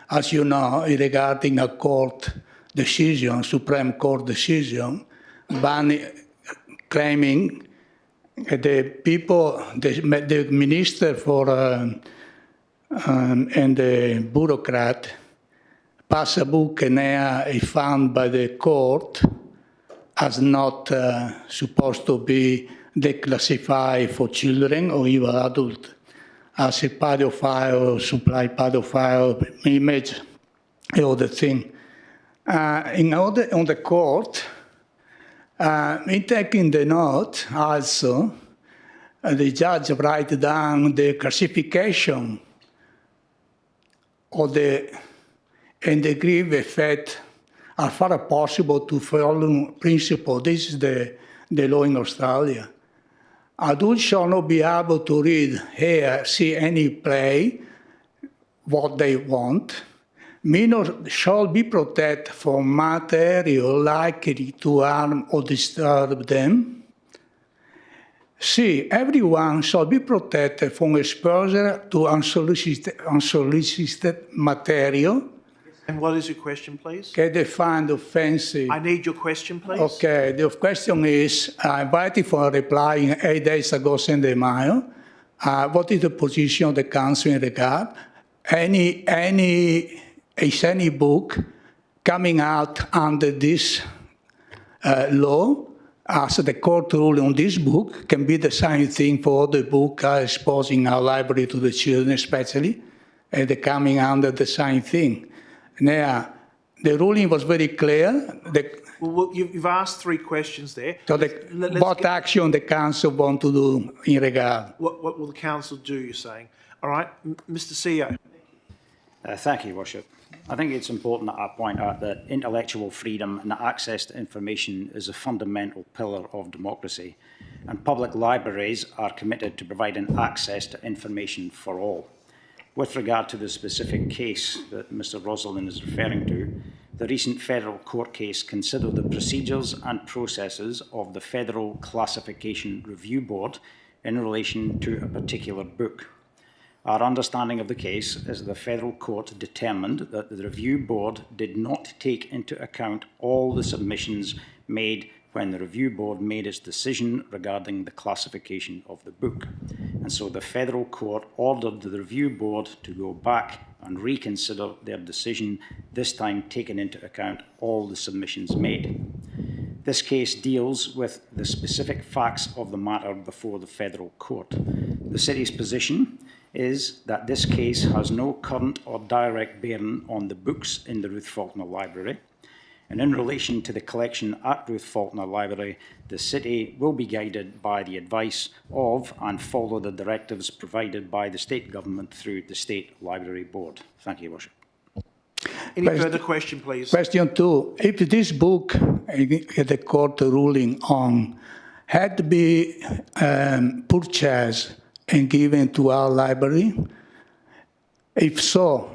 as you know, regarding a court decision, Supreme Court decision, claiming the people, the minister for and the bureaucrat pass a book and is found by the court as not supposed to be declassified for children or even adult, as a pedophile, supply pedophile image, and other thing. On the court, in taking the note also, the judge write down the classification of and the grave effect as far as possible to follow principle. This is the law in Australia. Adults shall not be able to read, hear, see any play, what they want. Minors shall be protected from material likely to harm or disturb them. C. Everyone shall be protected from exposure to unsolicited material. And what is your question, please? Okay, defined offensive. I need your question, please. Okay, the question is, I invited for a reply in 8 days ago, send a mail. What is the position of the council in regard? Is any book coming out under this law, as the court rule on this book, can be the same thing for other books exposing our library to the children especially, and they're coming under the same thing. Now, the ruling was very clear. Well, you've asked 3 questions there. So what action the council want to do in regard? What will the council do, you're saying? All right, Mr. CEO. Thank you, Worship. I think it's important that I point out that intellectual freedom and access to information is a fundamental pillar of democracy, and public libraries are committed to providing access to information for all. With regard to the specific case that Mr. Rosalind is referring to, the recent federal court case considered the procedures and processes of the Federal Classification Review Board in relation to a particular book. Our understanding of the case is the federal court determined that the review board did not take into account all the submissions made when the review board made its decision regarding the classification of the book. And so the federal court ordered the review board to go back and reconsider their decision, this time taking into account all the submissions made. This case deals with the specific facts of the matter before the federal court. The city's position is that this case has no current or direct bearing on the books in the Ruth Faulkner Library. And in relation to the collection at Ruth Faulkner Library, the city will be guided by the advice of and follow the directives provided by the state government through the State Library Board. Thank you, Worship. Any further question, please? Question 2. If this book, the court ruling on, had to be purchased and given to our library, if so,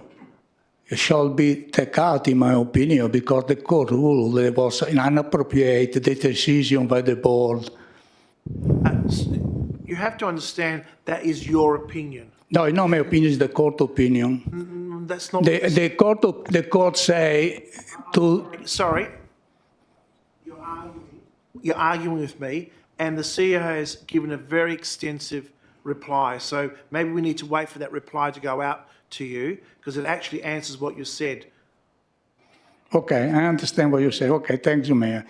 it shall be taken out, in my opinion, because the court ruled there was an inappropriate decision by the board. You have to understand that is your opinion. No, not my opinion, it's the court opinion. That's not the court say to... Sorry. You're arguing with me, and the CEO has given a very extensive reply. So maybe we need to wait for that reply to go out to you, because it actually answers what you said. Okay, I understand what you say. Okay, thank you, Mayor.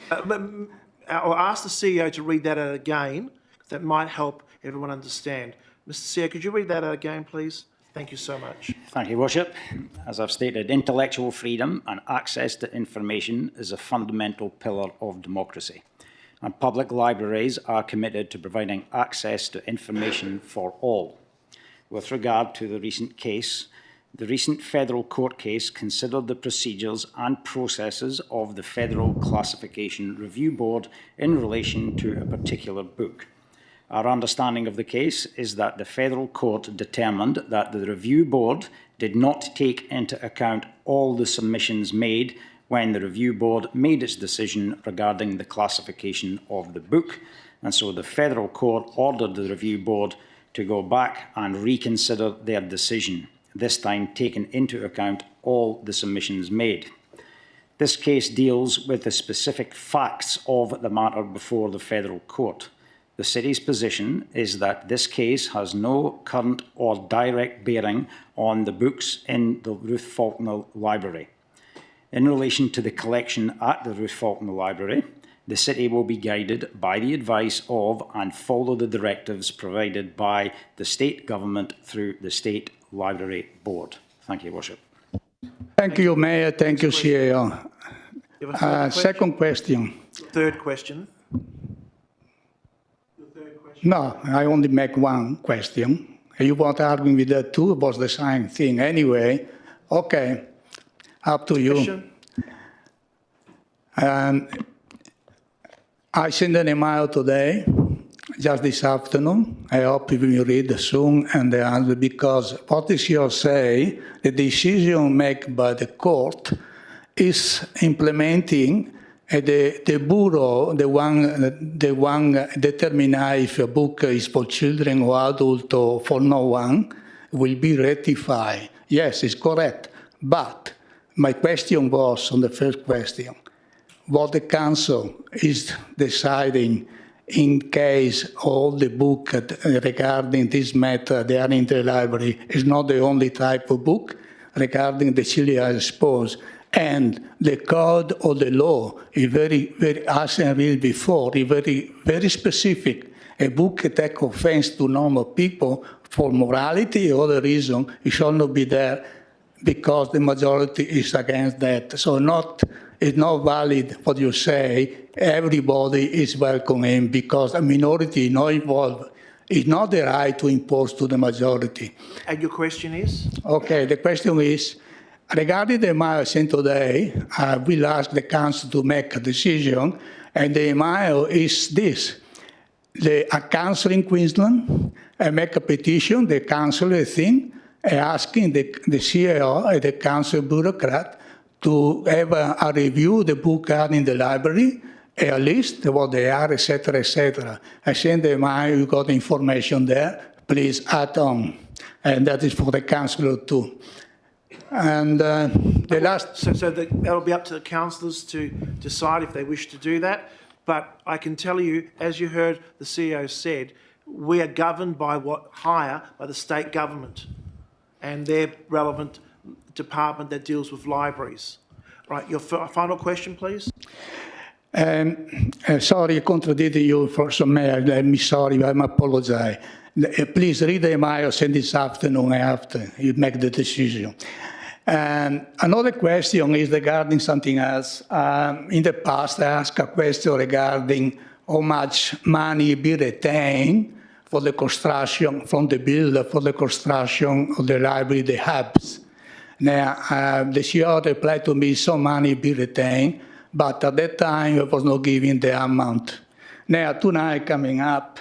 I'll ask the CEO to read that out again. That might help everyone understand. Mr. CEO, could you read that out again, please? Thank you so much. Thank you, Worship. As I've stated, intellectual freedom and access to information is a fundamental pillar of democracy. And public libraries are committed to providing access to information for all. With regard to the recent case, the recent federal court case considered the procedures and processes of the Federal Classification Review Board in relation to a particular book. Our understanding of the case is that the federal court determined that the review board did not take into account all the submissions made when the review board made its decision regarding the classification of the book, and so the Federal Court ordered the review board to go back and reconsider their decision, this time taking into account all the submissions made. This case deals with the specific facts of the matter before the Federal Court. The City's position is that this case has no current or direct bearing on the books in the Ruth Faulkner Library. In relation to the collection at the Ruth Faulkner Library, the City will be guided by the advice of and follow the directives provided by the State Government through the State Library Board. Thank you, Your Worship. Thank you, Mayor. Thank you, CEO. Second question. Third question. No, I only make one question. You want to argue with that too? It was the same thing anyway. Okay, up to you. Question? I sent an email today, just this afternoon. I hope you will read soon and the answer, because what is your say, the decision made by the court is implementing the bureau, the one determine if a book is for children or adult or for no one, will be ratified. Yes, it's correct. But my question was on the first question, what the council is deciding in case all the book regarding this matter they are in the library is not the only type of book regarding the children I suppose. And the code or the law is very, as I read before, is very specific. A book that takes offense to normal people for morality or other reason, it shall not be there because the majority is against that. So it's not valid what you say. Everybody is welcome in because a minority not involved. It's not the right to impose to the majority. And your question is? Okay, the question is, regarding the email sent today, I will ask the council to make a decision, and the email is this. A council in Queensland make a petition, the council, I think, asking the CEO, the council bureaucrat, to have a review the book out in the library, a list of what they are, etc., etc. I sent the email, you got the information there, please add on. And that is for the councillor too. And the last... So that'll be up to the councillors to decide if they wish to do that. But I can tell you, as you heard the CEO said, we are governed by by the state government and their relevant department that deals with libraries. Right, your final question, please. Sorry, I contradicted you for some mail. I'm sorry, I apologize. Please read the email sent this afternoon after you make the decision. Another question is regarding something else. In the past, I asked a question regarding how much money be retained for the construction, from the builder for the construction of the library, the hubs. Now, the CEO replied to me, some money be retained, but at that time, I was not giving the amount. Now, tonight coming up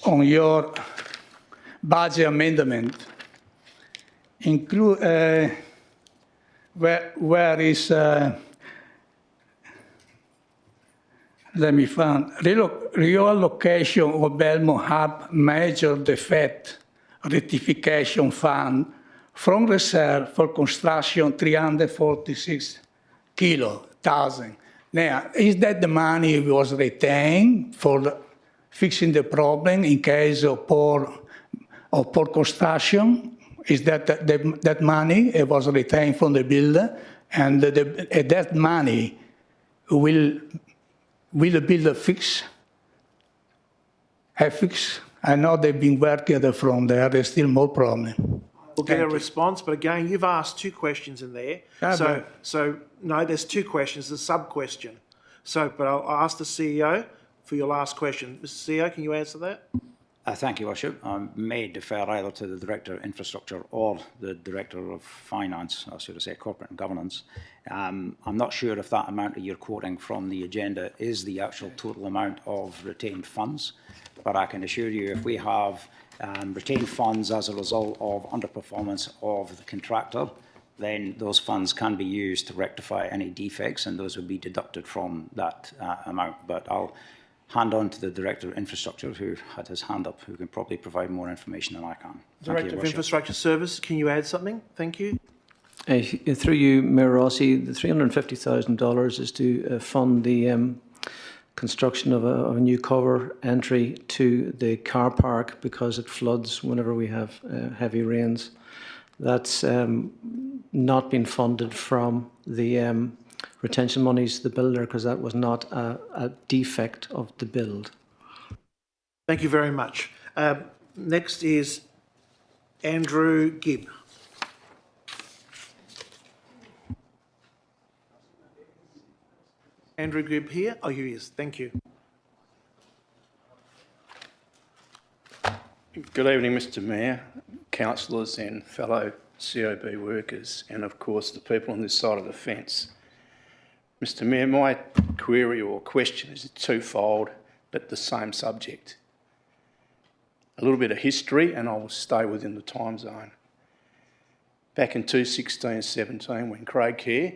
on your budget amendment, include where is let me find reallocation of Belmont Hub major defect rectification fund from reserve for construction 346,000. Now, is that the money was retained for fixing the problem in case of poor construction? Is that money was retained from the builder, and that money will the builder fix? I know they've been working from there. There's still more problem. We'll get a response, but again, you've asked two questions in there. So no, there's two questions. There's a sub-question. But I'll ask the CEO for your last question. Mr. CEO, can you answer that? Thank you, Worship. I may defer either to the Director of Infrastructure or the Director of Finance, or should I say Corporate and Governance. I'm not sure if that amount that you're quoting from the agenda is the actual total amount of retained funds, but I can assure you if we have retained funds as a result of underperformance of the contractor, then those funds can be used to rectify any defects, and those would be deducted from that amount. But I'll hand on to the Director of Infrastructure, who had his hand up, who can probably provide more information than I can. Director of Infrastructure Service, can you add something? Thank you. Through you, Mayor Rossi, the $350,000 is to fund the construction of a new cover entry to the car park because it floods whenever we have heavy rains. That's not been funded from the retention monies to the builder because that was not a defect of the build. Thank you very much. Next is Andrew Gibb. Andrew Gibb here? Oh, here he is. Thank you. Good evening, Mr Mayor, councillors and fellow COB workers, and of course the people on this side of the fence. Mr Mayor, my query or question is twofold, but the same subject. A little bit of history, and I will stay within the time zone. Back in 2016-17, when Craig Care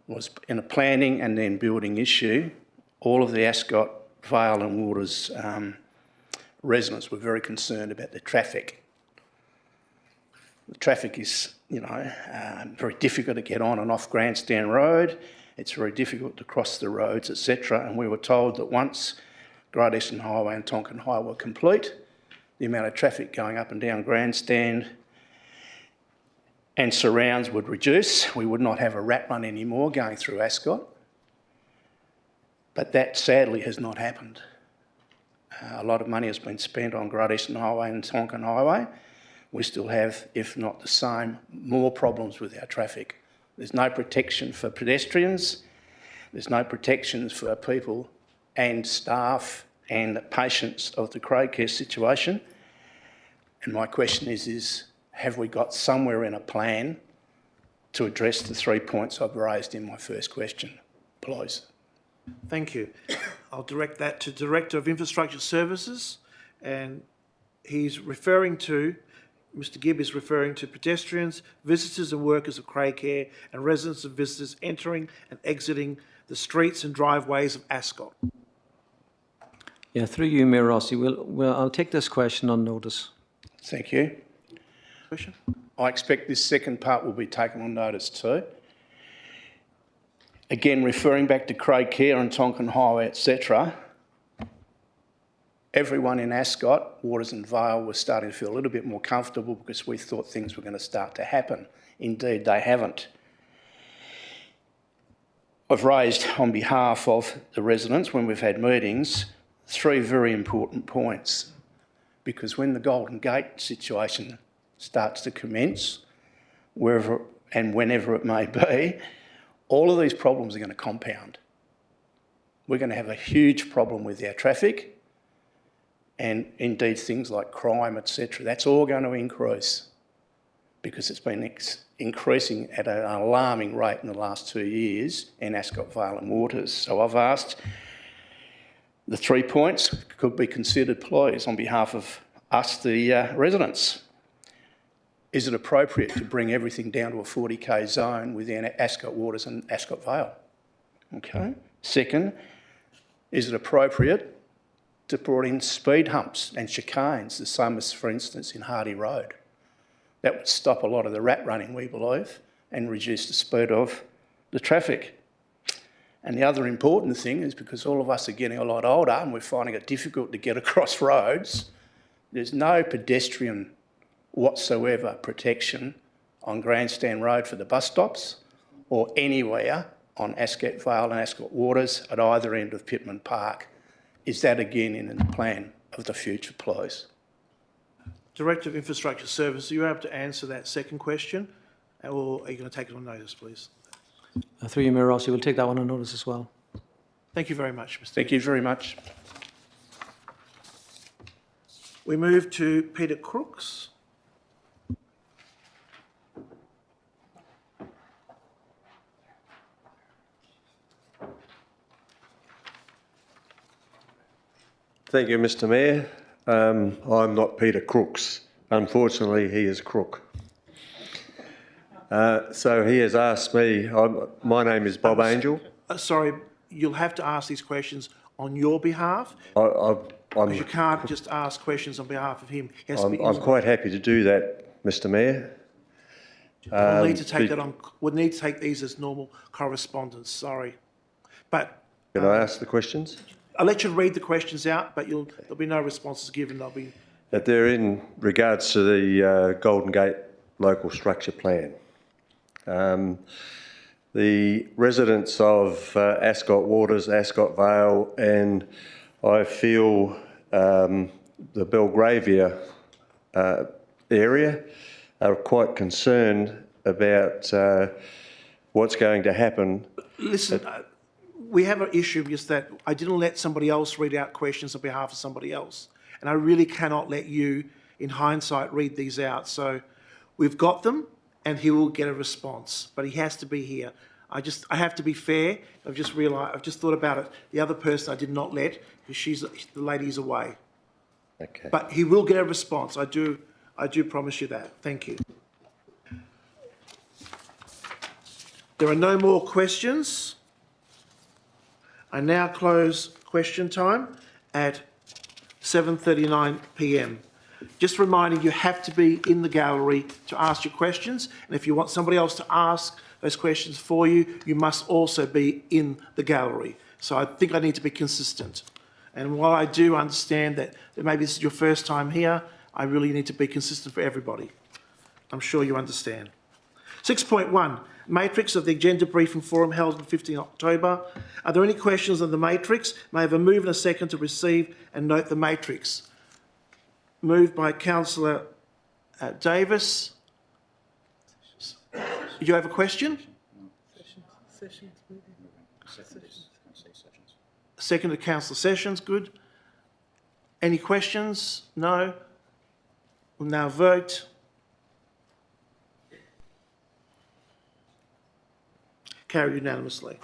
was in a planning and then building issue, all of the Ascot, Vale and Waters residents were very concerned about the traffic. The traffic is, very difficult to get on and off Grandstand Road. It's very difficult to cross the roads, etc. And we were told that once Great Eastern Highway and Tonkin Highway were complete, the amount of traffic going up and down Grandstand and surrounds would reduce. We would not have a rat run anymore going through Ascot. But that sadly has not happened. A lot of money has been spent on Great Eastern Highway and Tonkin Highway. We still have, if not the same, more problems with our traffic. There's no protection for pedestrians. There's no protections for people and staff and patients of the Craig Care situation. And my question is have we got somewhere in a plan to address the 3 points I've raised in my first question, please? Thank you. I'll direct that to Director of Infrastructure Services, and he's referring to, Mr Gibb is referring to pedestrians, visitors and workers of Craig Care and residents and visitors entering and exiting the streets and driveways of Ascot. Yeah, through you, Mayor Rossi, I'll take this question on notice. Thank you. Question? I expect this second part will be taken on notice too. Again, referring back to Craig Care and Tonkin Highway, etc., everyone in Ascot, Waters and Vale was starting to feel a little bit more comfortable because we thought things were going to start to happen. Indeed, they haven't. I've raised on behalf of the residents, when we've had meetings, 3 very important points, because when the Golden Gate situation starts to commence, wherever and whenever it may be, all of these problems are going to compound. We're going to have a huge problem with our traffic and indeed things like crime, etc. That's all going to increase because it's been increasing at an alarming rate in the last 2 years in Ascot, Vale and Waters. So I've asked the 3 points could be considered, please, on behalf of us, the residents. Is it appropriate to bring everything down to a 40k zone within Ascot Waters and Ascot Vale? Okay. Second, is it appropriate to put in speed humps and chicanes, the same as, for instance, in Hardy Road? That would stop a lot of the rat running, we believe, and reduce the speed of the traffic. And the other important thing is because all of us are getting a lot older and we're finding it difficult to get across roads, there's no pedestrian whatsoever protection on Grandstand Road for the bus stops or anywhere on Ascot Vale and Ascot Waters at either end of Pittman Park. Is that again in the plan of the future, please? Director of Infrastructure Services, are you able to answer that second question, or are you going to take it on notice, please? Through you, Mayor Rossi, we'll take that one on notice as well. Thank you very much, Mr. Thank you very much. We move to Peter Crooks. Thank you, Mr Mayor. I'm not Peter Crooks. Unfortunately, he is Crook. So he has asked me, my name is Bob Angel. Sorry, you'll have to ask these questions on your behalf. I'm You can't just ask questions on behalf of him. He has to be I'm quite happy to do that, Mr Mayor. We'll need to take that on. We'll need to take these as normal correspondence. Sorry, but Can I ask the questions? I'll let you read the questions out, but there'll be no responses given. They'll be. That they're in regards to the Golden Gate local structure plan. The residents of Ascot Waters, Ascot Vale, and I feel the Belgravia area are quite concerned about what's going to happen. Listen, we have an issue because that I didn't let somebody else read out questions on behalf of somebody else. And I really cannot let you, in hindsight, read these out. So we've got them and he will get a response, but he has to be here. I have to be fair. I've just thought about it. The other person I did not let, because the lady's away. Okay. But he will get a response. I do promise you that. Thank you. There are no more questions. I now close question time at 7:39 p.m. Just reminding you have to be in the gallery to ask your questions, and if you want somebody else to ask those questions for you, you must also be in the gallery. So I think I need to be consistent. And while I do understand that maybe this is your first time here, I really need to be consistent for everybody. I'm sure you understand. 6.1, matrix of the agenda briefing forum held on 15 October. Are there any questions on the matrix? May I have a move and a second to receive and note the matrix? Moved by Councillor Davis. Do you have a question? Second to Councillor Sessions, good. Any questions? No? We'll now vote. Carried unanimously.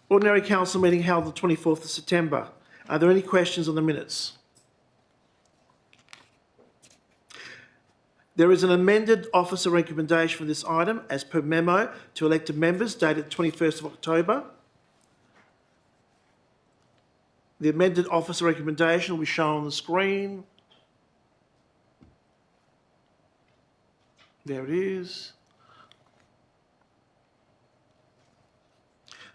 Ordinary Council meeting held the 24th of September. Are there any questions on the minutes? There is an amended officer recommendation for this item as per memo to elected members dated 21st of October. The amended officer recommendation will be shown on the screen. There it is.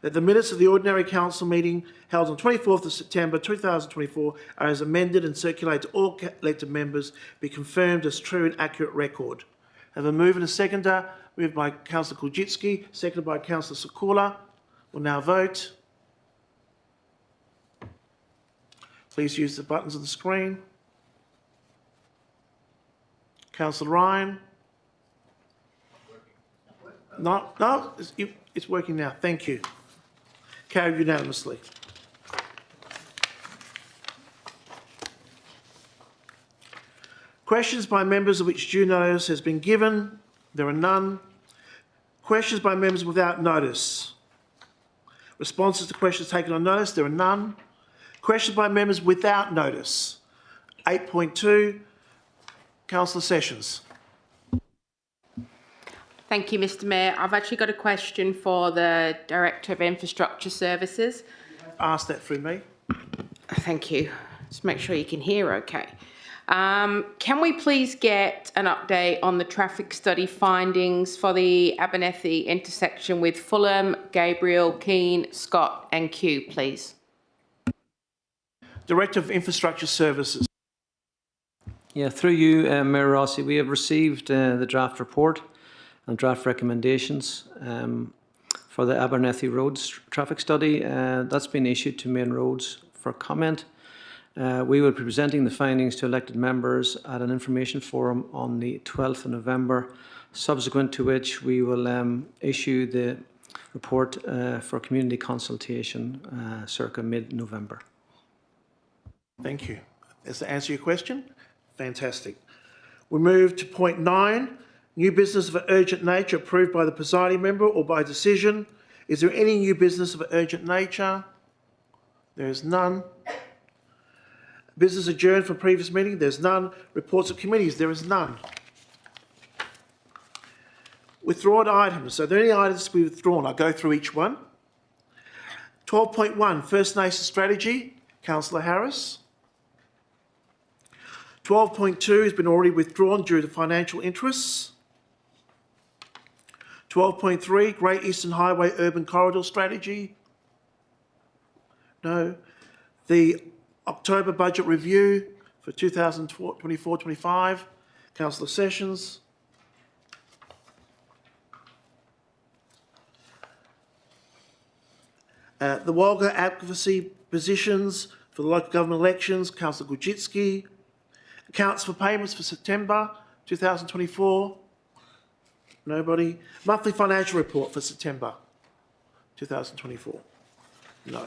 That the minutes of the ordinary council meeting held on 24th of September 2024 are as amended and circulated to all elected members be confirmed as true and accurate record. Have a move and a seconder, moved by Councillor Kulczycki, seconded by Councillor Sakula. We'll now vote. Please use the buttons on the screen. Councillor Ryan. No, it's working now. Thank you. Carried unanimously. Questions by members of which due notice has been given. There are none. Questions by members without notice. Responses to questions taken on notice. There are none. Questions by members without notice. 8.2. Councillor Sessions. Thank you, Mr Mayor. I've actually got a question for the Director of Infrastructure Services. Ask that through me. Thank you. Just make sure you can hear okay. Can we please get an update on the traffic study findings for the Abernethy intersection with Fulham, Gabriel, Keane, Scott and Kew, please? Director of Infrastructure Services. Yeah, through you, Mayor Rossi, we have received the draft report and draft recommendations for the Abernethy Roads traffic study. That's been issued to Main Roads for comment. We will be presenting the findings to elected members at an information forum on the 12th of November, subsequent to which we will issue the report for community consultation circa mid-November. Thank you. Does that answer your question? Fantastic. We move to point 9. New business of an urgent nature approved by the presiding member or by decision. Is there any new business of an urgent nature? There is none. Business adjourned from previous meeting, there's none. Reports of committees, there is none. Withdrawn items, so are there any items to be withdrawn? I'll go through each one. 12.1, First Nation Strategy, Councillor Harris. 12.2 has been already withdrawn due to financial interests. 12.3, Great Eastern Highway Urban Corridor Strategy. No. The October Budget Review for 2024-25, Councillor Sessions. The WALGA Advocacy Positions for the local government elections, Councillor Gujitsky. Accounts for payments for September 2024. Nobody. Monthly financial report for September 2024. No.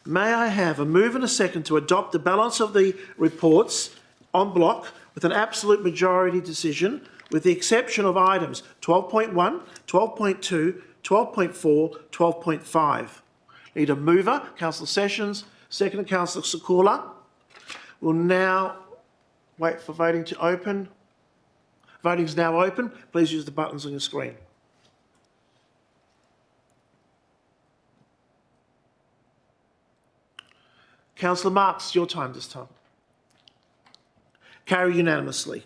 May I have a move and a second to adopt the balance of the reports en bloc with an absolute majority decision, with the exception of items 12.1, 12.2, 12.4, 12.5. Need a mover, Councillor Sessions, second Councillor Sakula. We'll now wait for voting to open. Voting is now open. Please use the buttons on your screen. Councillor Marx, your time this time. Carry unanimously.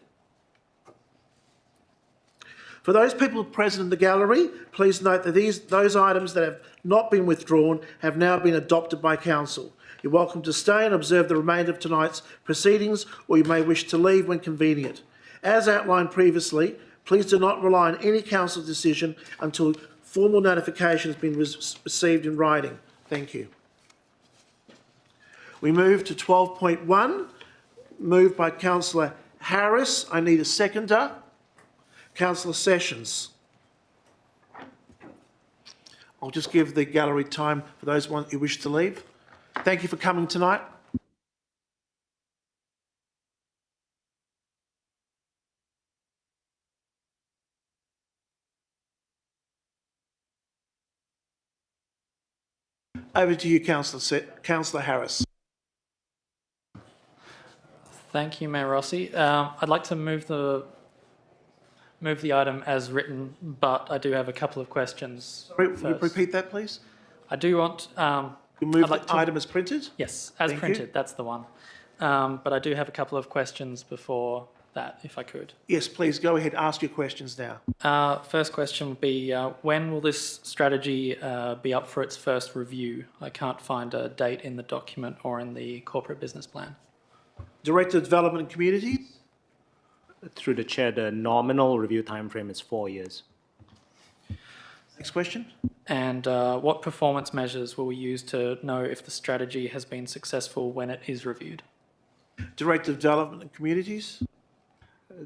For those people present in the gallery, please note that those items that have not been withdrawn have now been adopted by Council. You're welcome to stay and observe the remainder of tonight's proceedings, or you may wish to leave when convenient. As outlined previously, please do not rely on any Council decision until formal notification has been received in writing. Thank you. We move to 12.1, moved by Councillor Harris. I need a seconder. Councillor Sessions. I'll just give the gallery time for those who wish to leave. Thank you for coming tonight. Over to you, Councillor Harris. Thank you, Mayor Rossi. I'd like to move the item as written, but I do have a couple of questions. Sorry, will you repeat that, please? I do want... you move the item as printed? Yes, as printed, that's the one. But I do have a couple of questions before that, if I could. Yes, please, go ahead, ask your questions now. First question would be, when will this strategy be up for its first review? I can't find a date in the document or in the corporate business plan. Director of Development and Communities? Through the chair, the nominal review timeframe is 4 years. Next question. And what performance measures will we use to know if the strategy has been successful when it is reviewed? Director of Development and Communities?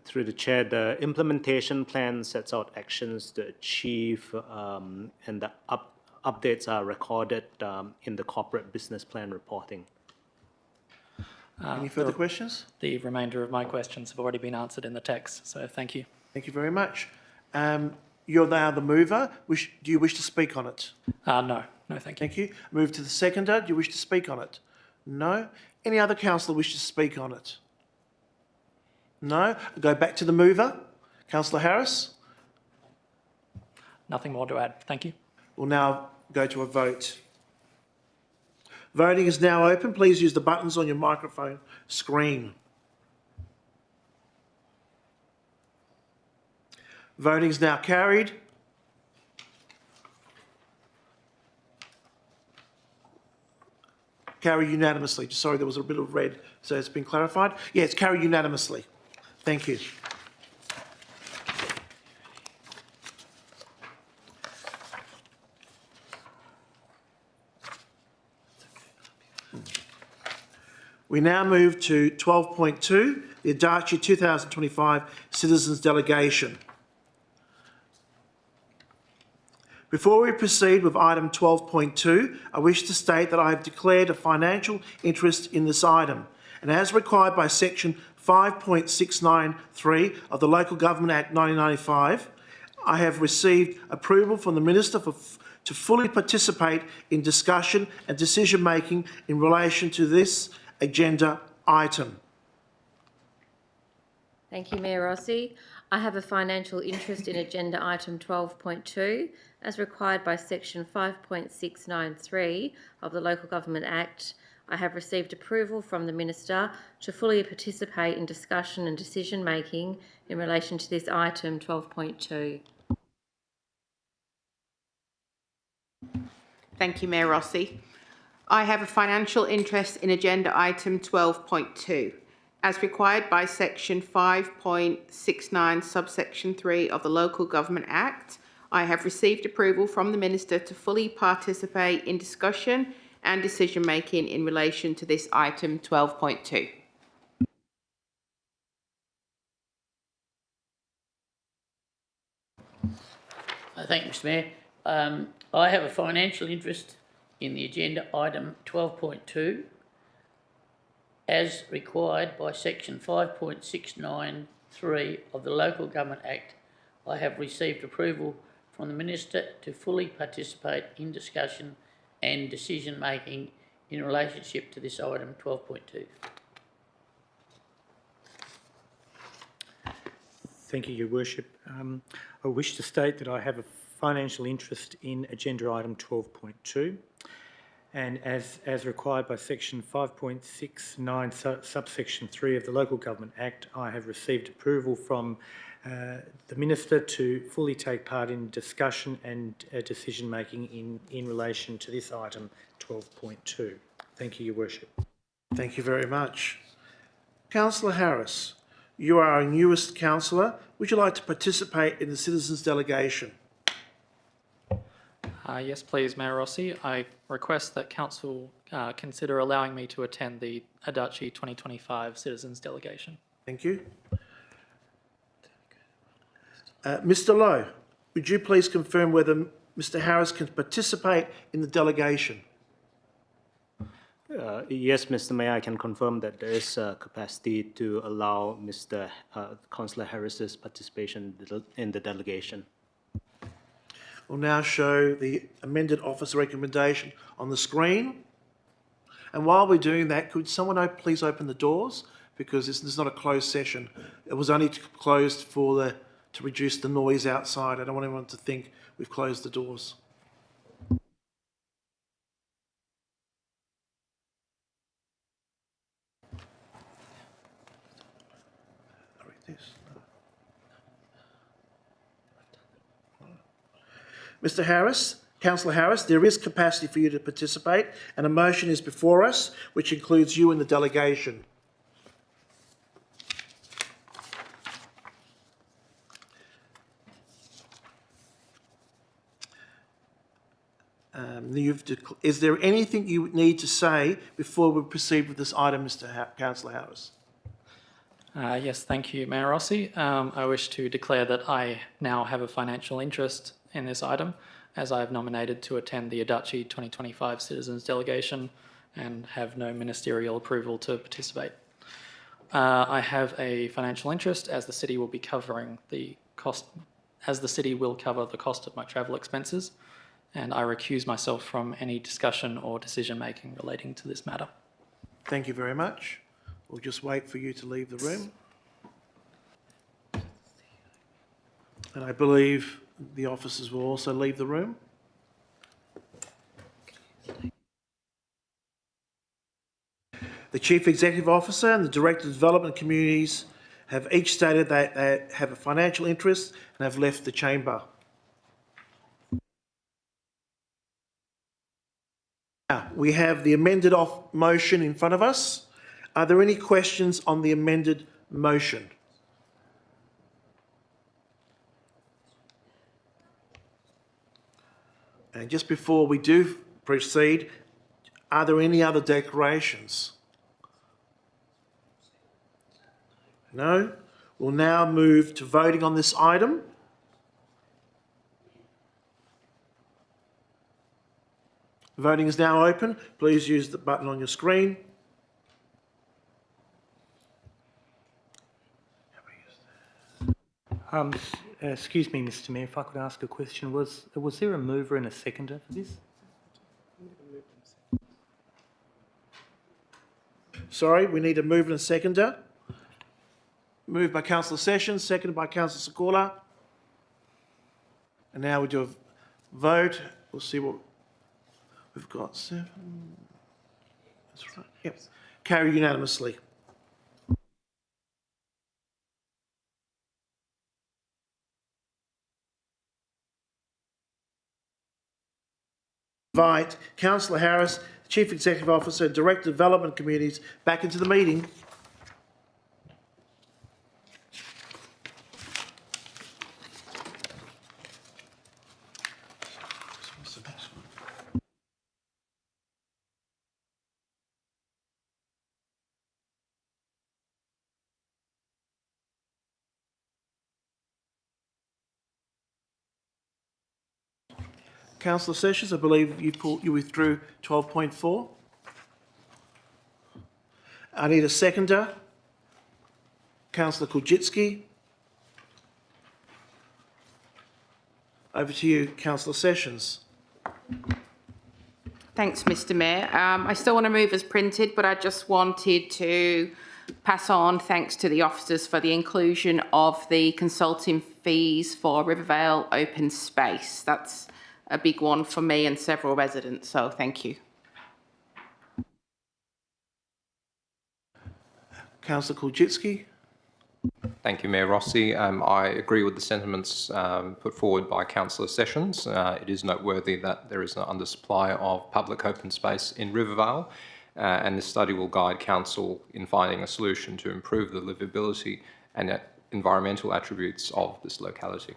Through the chair, the implementation plan sets out actions to achieve, and the updates are recorded in the corporate business plan reporting. Any further questions? The remainder of my questions have already been answered in the text, so thank you. Thank you very much. You're now the mover. Do you wish to speak on it? No, thank you. Thank you. Move to the seconder. Do you wish to speak on it? No. Any other councillor wish to speak on it? No. Go back to the mover. Councillor Harris? Nothing more to add. Thank you. We'll now go to a vote. Voting is now open. Please use the buttons on your microphone screen. Voting is now carried. Carried unanimously. Sorry, there was a bit of red, so it's been clarified. Yeah, it's carried unanimously. Thank you. We now move to 12.2, the Adachi 2025 Citizens Delegation. Before we proceed with item 12.2, I wish to state that I have declared a financial interest in this item, and as required by section 5.693 of the Local Government Act 1995, I have received approval from the Minister to fully participate in discussion and decision-making in relation to this agenda item. Thank you, Mayor Rossi. I have a financial interest in agenda item 12.2 as required by section 5.693 of the Local Government Act. I have received approval from the Minister to fully participate in discussion and decision-making in relation to this item 12.2. Thank you, Mayor Rossi. I have a financial interest in agenda item 12.2. As required by section 5.69 subsection 3 of the Local Government Act, I have received approval from the Minister to fully participate in discussion and decision-making in relation to this item 12.2. Thank you, Mr Mayor. I have a financial interest in the agenda item 12.2 as required by section 5.693 of the Local Government Act. I have received approval from the Minister to fully participate in discussion and decision-making in relationship to this item 12.2. Thank you, Your Worship. I wish to state that I have a financial interest in agenda item 12.2, and as required by section 5.69 subsection 3 of the Local Government Act, I have received approval from the Minister to fully take part in discussion and decision-making in relation to this item 12.2. Thank you, Your Worship. Thank you very much. Councillor Harris, you are our newest councillor. Would you like to participate in the citizens' delegation? Yes, please, Mayor Rossi. I request that Council consider allowing me to attend the Adachi 2025 Citizens Delegation. Thank you. Mr Lowe, would you please confirm whether Mr Harris can participate in the delegation? Yes, Mr Mayor, I can confirm that there is capacity to allow Mr. Councillor Harris's participation in the delegation. We'll now show the amended office recommendation on the screen. And while we're doing that, could someone please open the doors? Because this is not a closed session. It was only closed to reduce the noise outside. I don't want anyone to think we've closed the doors. I'll read this. Mr Harris, Councillor Harris, there is capacity for you to participate and a motion is before us which includes you in the delegation. Is there anything you need to say before we proceed with this item, Councillor Harris? Yes, thank you, Mayor Rossi. I wish to declare that I now have a financial interest in this item, as I have nominated to attend the Adachi 2025 Citizens Delegation and have no ministerial approval to participate. I have a financial interest as the city will be covering the cost, as the city will cover the cost of my travel expenses, and I recuse myself from any discussion or decision-making relating to this matter. Thank you very much. We'll just wait for you to leave the room. And I believe the officers will also leave the room. The Chief Executive Officer and the Director of Development Communities have each stated that they have a financial interest and have left the chamber. Now, we have the amended motion in front of us. Are there any questions on the amended motion? And just before we do proceed, are there any other declarations? No? We'll now move to voting on this item. Voting is now open. Please use the button on your screen. Excuse me, Mr Mayor, if I could ask a question. Was there a mover and a seconder for this? Sorry, we need a mover and a seconder. Moved by Councillor Sessions, seconded by Councillor Sikora. And now we do a vote. We'll see what we've got. 7. That's right. Yep. Carry unanimously. Invite Councillor Harris, Chief Executive Officer, Director of Development Communities, back into the meeting. Councillor Sessions, I believe you withdrew 12.4. I need a seconder. Councillor Kulczycki. Over to you, Councillor Sessions. Thanks, Mr Mayor. I still want to move as printed, but I just wanted to pass on thanks to the officers for the inclusion of the consulting fees for Rivervale open space. That's a big one for me and several residents, so thank you. Councillor Kulczycki. Thank you, Mayor Rossi. I agree with the sentiments put forward by Councillor Sessions. It is noteworthy that there is an undersupply of public open space in Rivervale, and this study will guide Council in finding a solution to improve the livability and environmental attributes of this locality.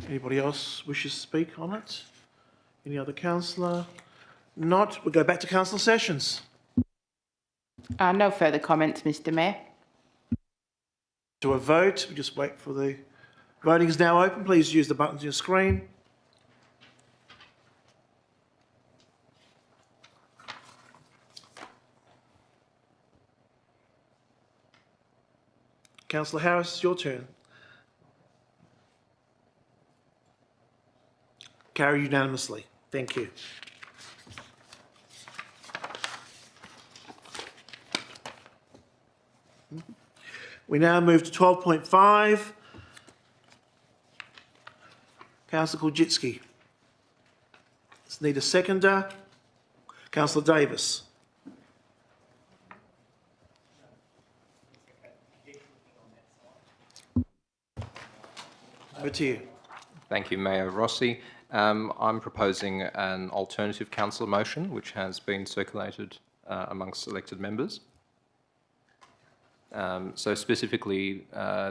Anybody else wishes to speak on it? Any other councillor? Not. We'll go back to Councillor Sessions. No further comments, Mr Mayor. To a vote. We just wait for the... Voting is now open. Please use the buttons on your screen. Councillor Harris, it's your turn. Carry unanimously. Thank you. We now move to 12.5. Councillor Kulczycki. Let's need a seconder. Councillor Davis. Over to you. Thank you, Mayor Rossi. I'm proposing an alternative councillor motion which has been circulated amongst elected members. So specifically,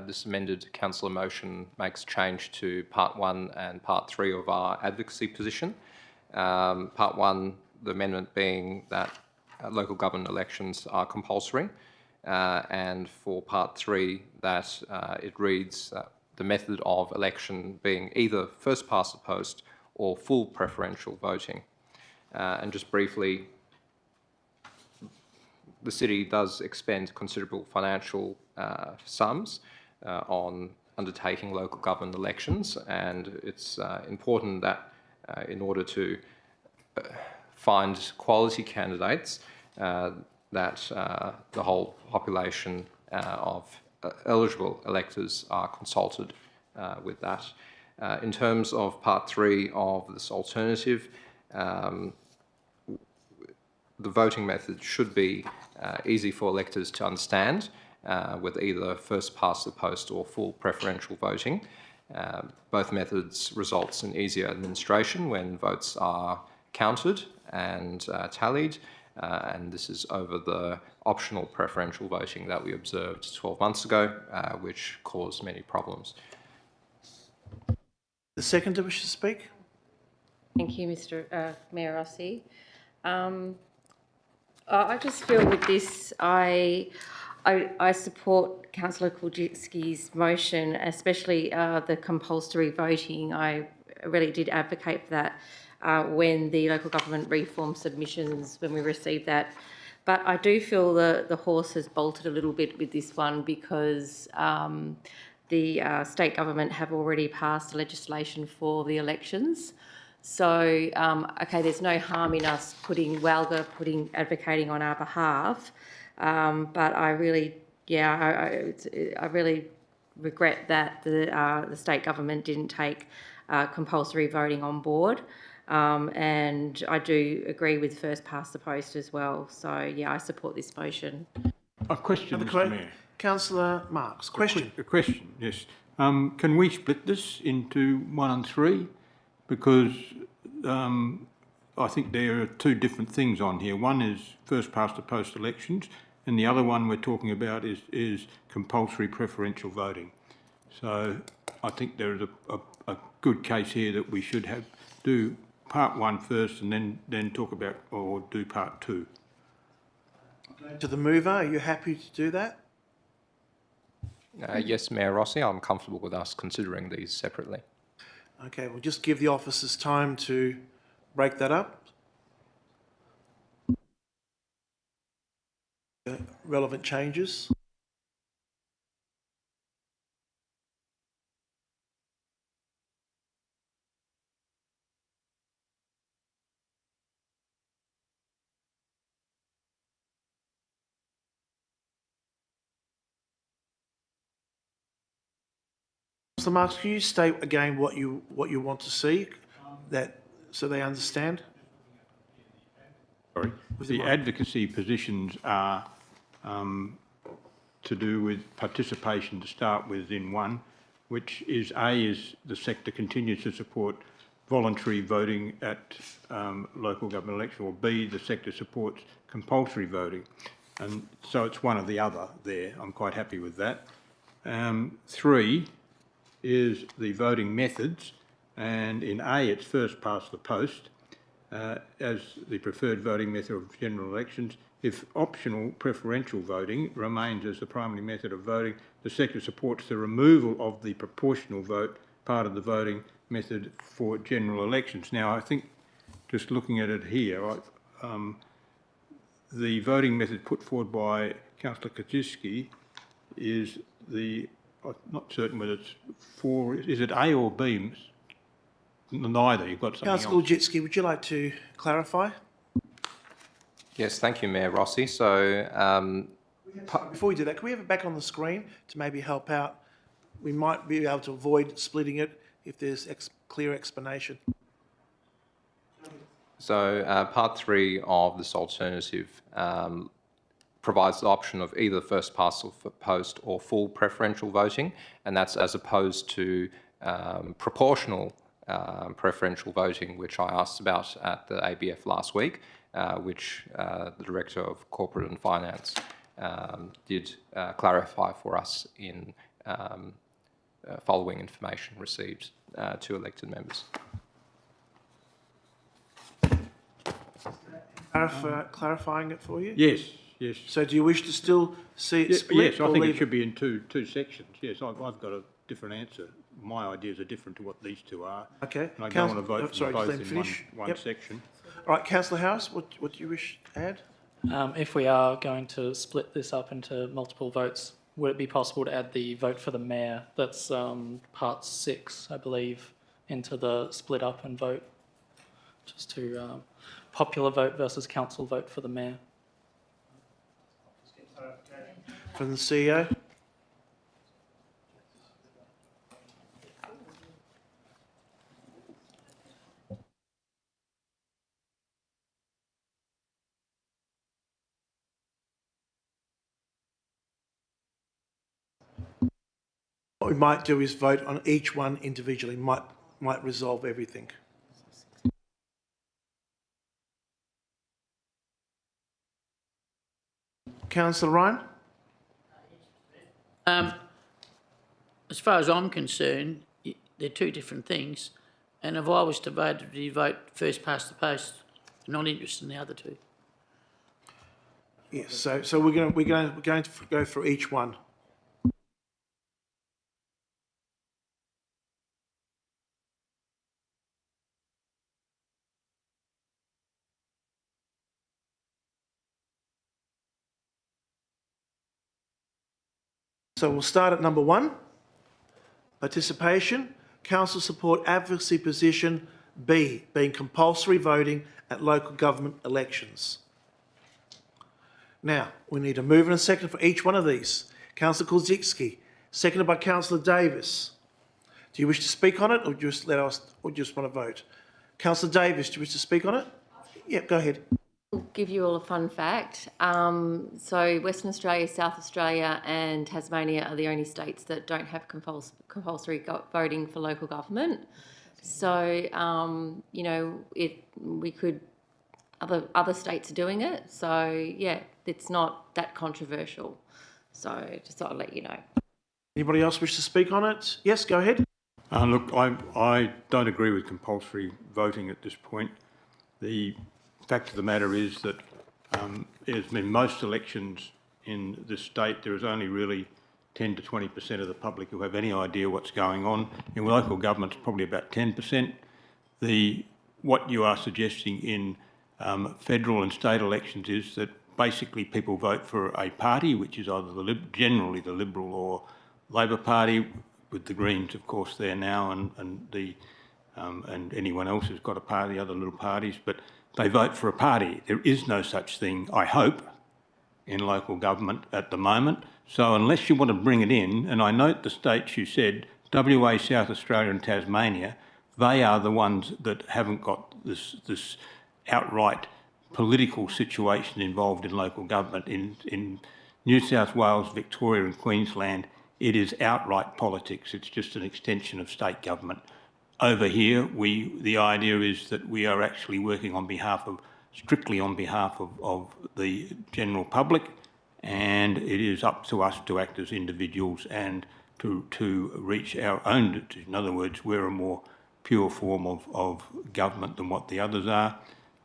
this amended councillor motion makes change to Part 1 and Part 3 of our advocacy position. Part 1, the amendment being that local government elections are compulsory, and for Part 3 that it reads the method of election being either first past the post or full preferential voting. And just briefly, the city does expend considerable financial sums on undertaking local government elections, and it's important that in order to find quality candidates, that the whole population of eligible electors are consulted with that. In terms of Part 3 of this alternative, the voting method should be easy for electors to understand, with either first past the post or full preferential voting. Both methods results in easier administration when votes are counted and tallied, and this is over the optional preferential voting that we observed 12 months ago, which caused many problems. The seconder wishes to speak. Thank you, Mr. Mayor Rossi. I just feel with this, I support Councillor Kulczycki's motion, especially the compulsory voting. I really did advocate for that when the local government reform submissions, when we received that. But I do feel the horse has bolted a little bit with this one because the state government have already passed legislation for the elections. So, okay, there's no harm in us putting WALGA, advocating on our behalf, but I really, I really regret that the state government didn't take compulsory voting on board. And I do agree with first past the post as well. So, yeah, I support this motion. A question, Mr Mayor. Councillor Marks, question. A question, yes. Can we split this into 1 and 3? Because I think there are two different things on here. One is first past the post elections, and the other one we're talking about is compulsory preferential voting. So I think there is a good case here that we should do part 1 first and then talk about or do part 2. To the mover, are you happy to do that? Yes, Mayor Rossi, I'm comfortable with us considering these separately. Okay, we'll just give the officers time to break that up. Relevant changes. So, Marks, can you state again what you want to see, so they understand? Sorry. The advocacy positions are to do with participation to start with in 1, which is is the sector continues to support voluntary voting at local government election, or B, the sector supports compulsory voting. And so it's one or the other there. I'm quite happy with that. 3 is the voting methods, and in A it's first past the post as the preferred voting method of general elections. If optional preferential voting remains as the primary method of voting, the sector supports the removal of the proportional vote part of the voting method for general elections. Now I think, just looking at it here, the voting method put forward by Councillor Kaczynski is I'm not certain whether it's 4, is it A or B? Neither, you've got something Councillor Lajitsky, would you like to clarify? Yes, thank you, Mayor Rossi. So, before we do that, can we have it back on the screen to maybe help out? We might be able to avoid splitting it if there's clear explanation. So, part 3 of this alternative provides the option of either first past the post or full preferential voting, and that's as opposed to proportional preferential voting, which I asked about at the ABF last week, which the Director of Corporate and Finance did clarify for us in following information received to elected members. Clarifying it for you? Yes, yes. So do you wish to still see it split? Yes, I think it should be in two sections. Yes, I've got a different answer. My ideas are different to what these two are. Okay. And I don't want to vote for both in one section. All right, Councillor Harris, what do you wish to add? If we are going to split this up into multiple votes, would it be possible to add the vote for the mayor, that's part 6, I believe, into the split up and vote, just to popular vote versus council vote for the mayor? From the CEO. What we might do is vote on each one individually, might resolve everything. Councillor Ryan? As far as I'm concerned, they're two different things, and if I was to vote, you vote first past the post. Not interested in the other two. Yes. So we're going to go through each one. So we'll start at number 1. Participation. Council support advocacy position B, being compulsory voting at local government elections. Now, we need a mover and a second for each one of these. Councillor Kulczycki, seconded by Councillor Davis. Do you wish to speak on it, or just let us, or just want to vote? Councillor Davis, do you wish to speak on it? Yep, go ahead. I'll give you all a fun fact. So Western Australia, South Australia and Tasmania are the only states that don't have compulsory voting for local government. So, you know, other states are doing it. So, yeah, it's not that controversial. So just thought I'd let you know. Anybody else wish to speak on it? Yes, go ahead. Look, I don't agree with compulsory voting at this point. The fact of the matter is that in most elections in this state, there is only really 10 to 20% of the public who have any idea what's going on. In local government, it's probably about 10%. What you are suggesting in federal and state elections is that basically people vote for a party, which is either generally the Liberal or Labor Party, with the Greens, of course, there now, and anyone else who's got a party, other little parties, but they vote for a party. There is no such thing, I hope, in local government at the moment. So unless you want to bring it in, and I note the states you said, WA, South Australia and Tasmania, they are the ones that haven't got this outright political situation involved in local government. In New South Wales, Victoria and Queensland, it is outright politics. It's just an extension of state government. Over here, the idea is that we are actually working strictly on behalf of the general public, and it is up to us to act as individuals and to reach our own. In other words, we're a more pure form of government than what the others are.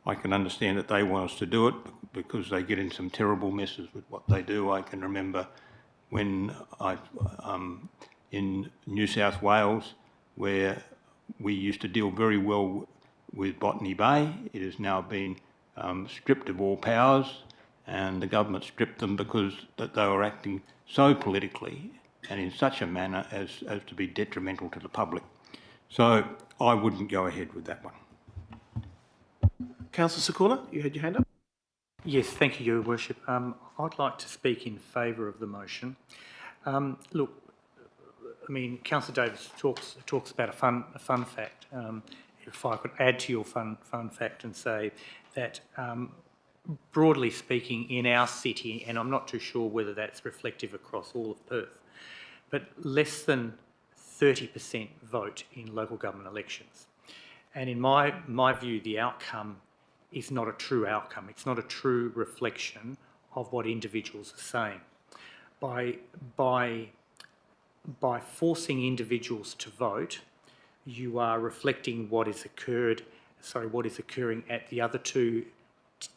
I can understand that they want us to do it because they get in some terrible messes with what they do. I can remember when in New South Wales, where we used to deal very well with Botany Bay. It has now been stripped of all powers, and the government stripped them because that they were acting so politically and in such a manner as to be detrimental to the public. So I wouldn't go ahead with that one. Councillor Sekula, you had your hand up. Yes, thank you, Your Worship. I'd like to speak in favour of the motion. Look, I mean, Councillor Davis talks about a fun fact. If I could add to your fun fact and say that, broadly speaking, in our city, and I'm not too sure whether that's reflective across all of Perth, but less than 30% vote in local government elections. And in my view, the outcome is not a true outcome. It's not a true reflection of what individuals are saying. By forcing individuals to vote, you are reflecting what is occurring at the other two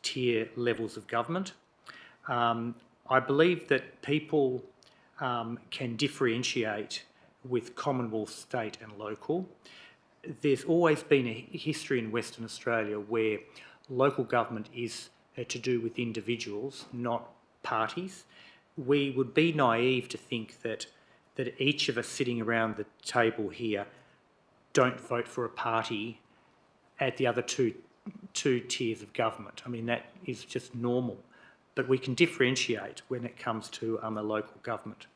tier levels of government. I believe that people can differentiate with Commonwealth, state and local. There's always been a history in Western Australia where local government is to do with individuals, not parties. We would be naive to think that each of us sitting around the table here don't vote for a party at the other two tiers of government. I mean, that is just normal. But we can differentiate when it comes to a local government.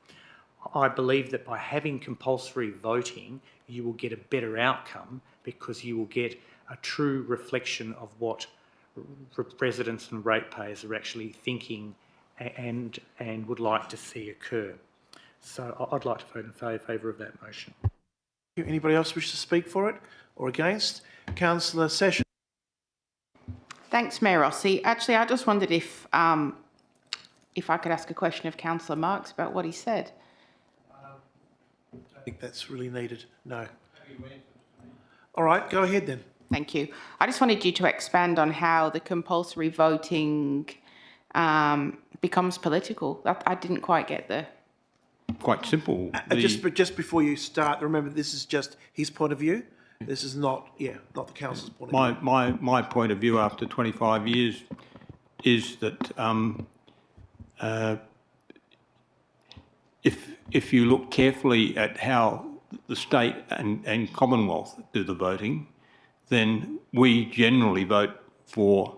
I believe that by having compulsory voting, you will get a better outcome because you will get a true reflection of what residents and ratepayers are actually thinking and would like to see occur. So I'd like to vote in favour of that motion. Anybody else wish to speak for it or against? Councillor Sessions. Thanks, Mayor Rossi. Actually, I just wondered if I could ask a question of Councillor Marks about what he said. I think that's really needed. No. All right, go ahead then. Thank you. I just wanted you to expand on how the compulsory voting becomes political. I didn't quite get there. Quite simple. Just before you start, remember this is just his point of view. This is not the council's point of view. My point of view after 25 years is that if you look carefully at how the state and Commonwealth do the voting, then we generally vote for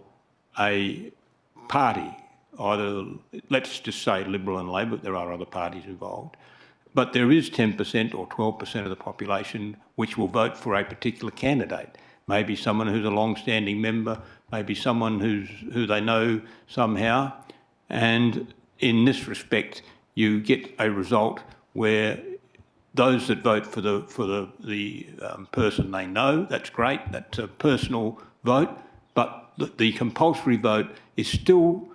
a party, either, let's just say Liberal and Labor, there are other parties involved, but there is 10% or 12% of the population which will vote for a particular candidate. Maybe someone who's a long-standing member, maybe someone who they know somehow, and in this respect, you get a result where those that vote for the person they know, that's great, that's a personal vote, but the compulsory vote is still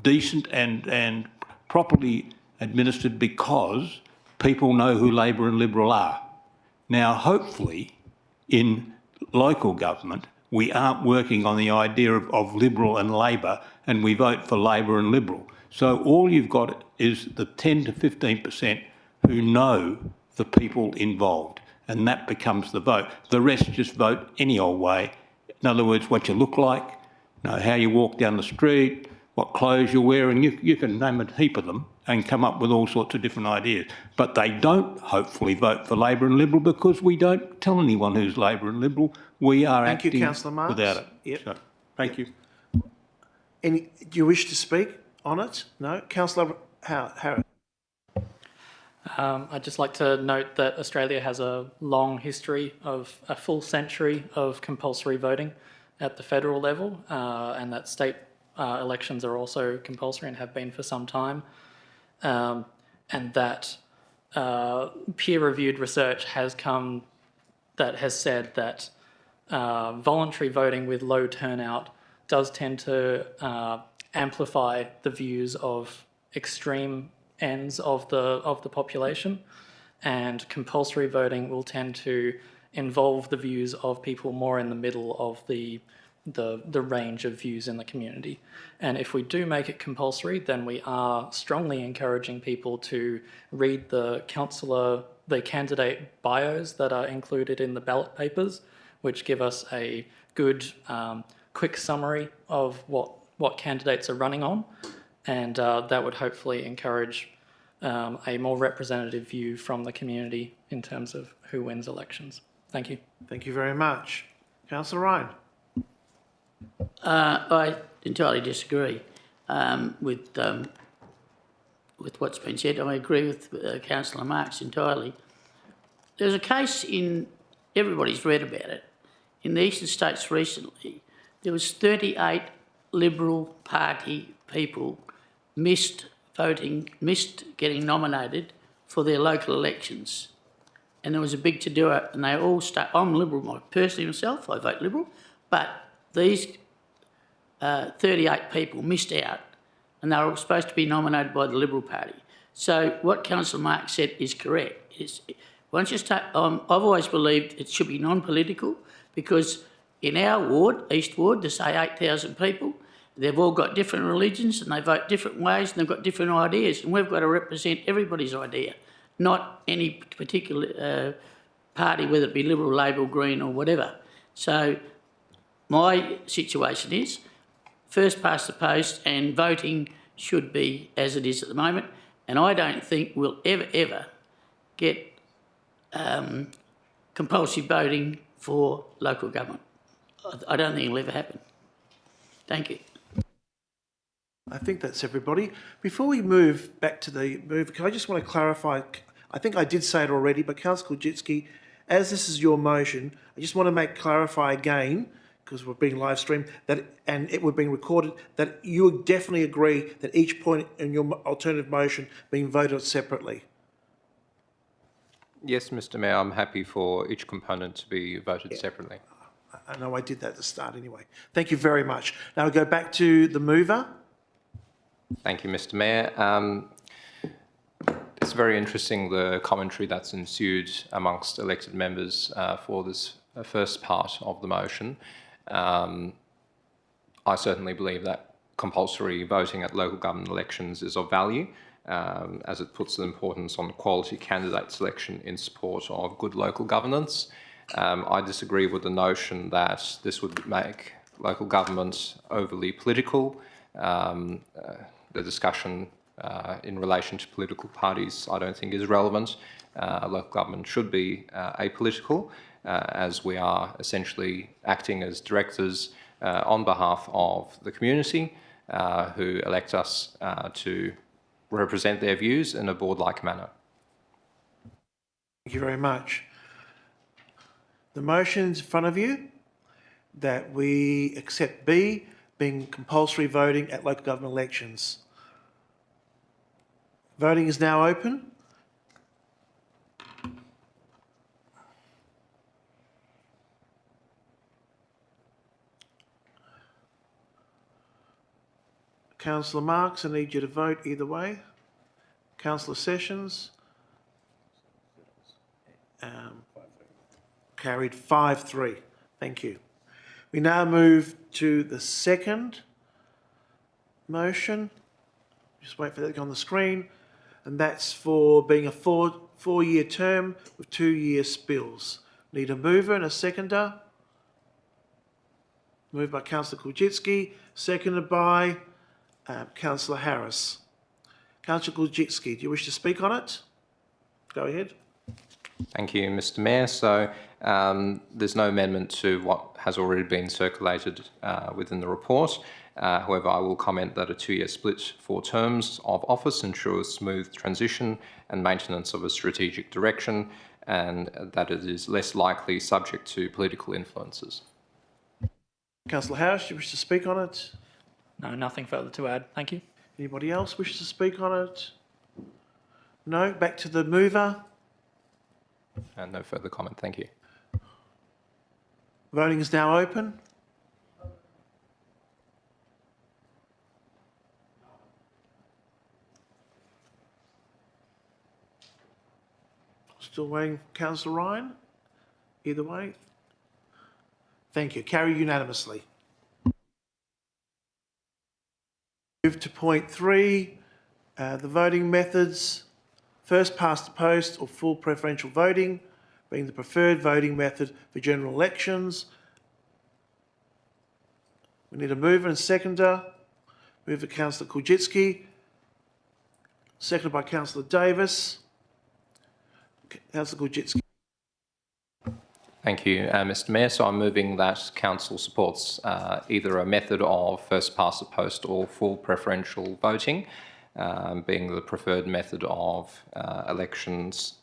decent and properly administered because people know who Labor and Liberal are. Now, hopefully, in local government, we aren't working on the idea of Liberal and Labor and we vote for Labor and Liberal. So all you've got is the 10 to 15% who know the people involved, and that becomes the vote. The rest just vote any old way. In other words, what you look like, how you walk down the street, what clothes you're wearing, you can name a heap of them and come up with all sorts of different ideas. But they don't hopefully vote for Labor and Liberal because we don't tell anyone who's Labor and Liberal. We are Thank you, acting Councillor Marks. without it. Yep. So, thank you. Do you wish to speak on it? No? Councillor Harris. I'd just like to note that Australia has a long history of a full century of compulsory voting at the federal level, and that state elections are also compulsory and have been for some time, and that peer-reviewed research has said that voluntary voting with low turnout does tend to amplify the views of extreme ends of the population, and compulsory voting will tend to involve the views of people more in the middle of the range of views in the community. And if we do make it compulsory, then we are strongly encouraging people to read the candidate bios that are included in the ballot papers, which give us a good quick summary of what candidates are running on, and that would hopefully encourage a more representative view from the community in terms of who wins elections. Thank you. Thank you very much. Councillor Ryan. I entirely disagree with what's been said. I agree with Councillor Marks entirely. There's a case everybody's read about it, in the eastern states recently. There was 38 Liberal Party people missed getting nominated for their local elections. And there was a big to-do, and they all I'm Liberal personally myself, I vote Liberal, but these 38 people missed out, and they were supposed to be nominated by the Liberal Party. So what Councillor Marks said is correct. I've always believed it should be non-political, because in our ward, East Ward, there's say 8,000 people. They've all got different religions and they vote different ways and they've got different ideas, and we've got to represent everybody's idea, not any particular party, whether it be Liberal, Labor, Green or whatever. So my situation is first past the post, and voting should be as it is at the moment, and I don't think we'll ever get compulsory voting for local government. I don't think it'll ever happen. Thank you. I think that's everybody. Before we move back to the move, I just want to clarify, I think I did say it already, but Councillor Kudjitsky, as this is your motion, I just want to clarify again, because we're being live streamed, and it was being recorded, that you definitely agree that each point in your alternative motion being voted separately. Yes, Mr Mayor, I'm happy for each component to be voted separately. I know I did that at the start anyway. Thank you very much. Now we go back to the mover. Thank you, Mr Mayor. It's very interesting, the commentary that's ensued amongst elected members for this first part of the motion. I certainly believe that compulsory voting at local government elections is of value, as it puts the importance on quality candidate selection in support of good local governance. I disagree with the notion that this would make local government overly political. The discussion in relation to political parties I don't think is relevant. local government should be apolitical, as we are essentially acting as directors on behalf of the community who elect us to represent their views in a board-like manner. Thank you very much. The motion is in front of you that we accept B being compulsory voting at local government elections. Voting is now open. Councillor Marks, I need you to vote either way. Councillor Sessions. Carried 5-3. Thank you. We now move to the second motion. Just wait for that to go on the screen. And that's for being a four-year term with 2-year spills. Need a mover and a seconder. Moved by Councillor Kulczycki, seconded by Councillor Harris. Councillor Kulczycki, do you wish to speak on it? Go ahead. Thank you, Mr. Mayor. So there's no amendment to what has already been circulated within the report. However, I will comment that a 2-year split for terms of office ensures smooth transition and maintenance of a strategic direction, and that it is less likely subject to political influences. Councillor Harris, do you wish to speak on it? No, nothing further to add. Thank you. Anybody else wish to speak on it? No? Back to the mover. And no further comment. Thank you. Voting is now open. Still waiting for Councillor Ryan? Either way. Thank you. Carry unanimously. Move to point 3, the voting methods. First past the post or full preferential voting being the preferred voting method for general elections. We need a mover and seconder. Mover Councillor Kulczycki. Seconded by Councillor Davis. Councillor Kulczycki. Thank you, Mr. Mayor. So I'm moving that Council supports either a method of first past the post or full preferential voting, being the preferred method of elections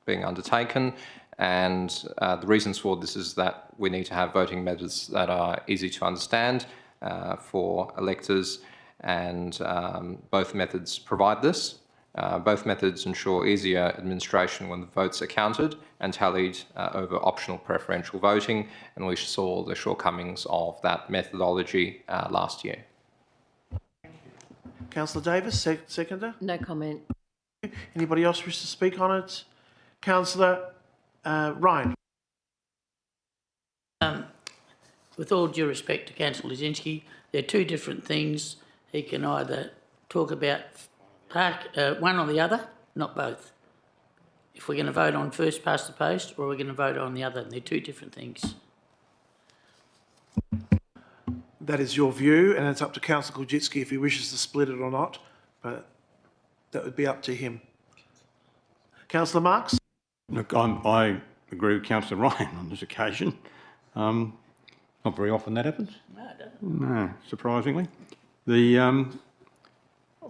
being undertaken. And the reasons for this is that we need to have voting methods that are easy to understand for electors, and both methods provide this. Both methods ensure easier administration when the votes are counted and tallied over optional preferential voting, and we saw the shortcomings of that methodology last year. Councillor Davis, seconder. No comment. Anybody else wish to speak on it? Councillor Ryan. With all due respect to Councillor Lizinski, they're two different things. He can either talk about one or the other, not both. If we're going to vote on first past the post or we're going to vote on the other, they're two different things. That is your view, and it's up to Councillor Kulczycki if he wishes to split it or not, but that would be up to him. Councillor Marks? Look, I agree with Councillor Ryan on this occasion. Not very often that happens. No, it doesn't. No, surprisingly.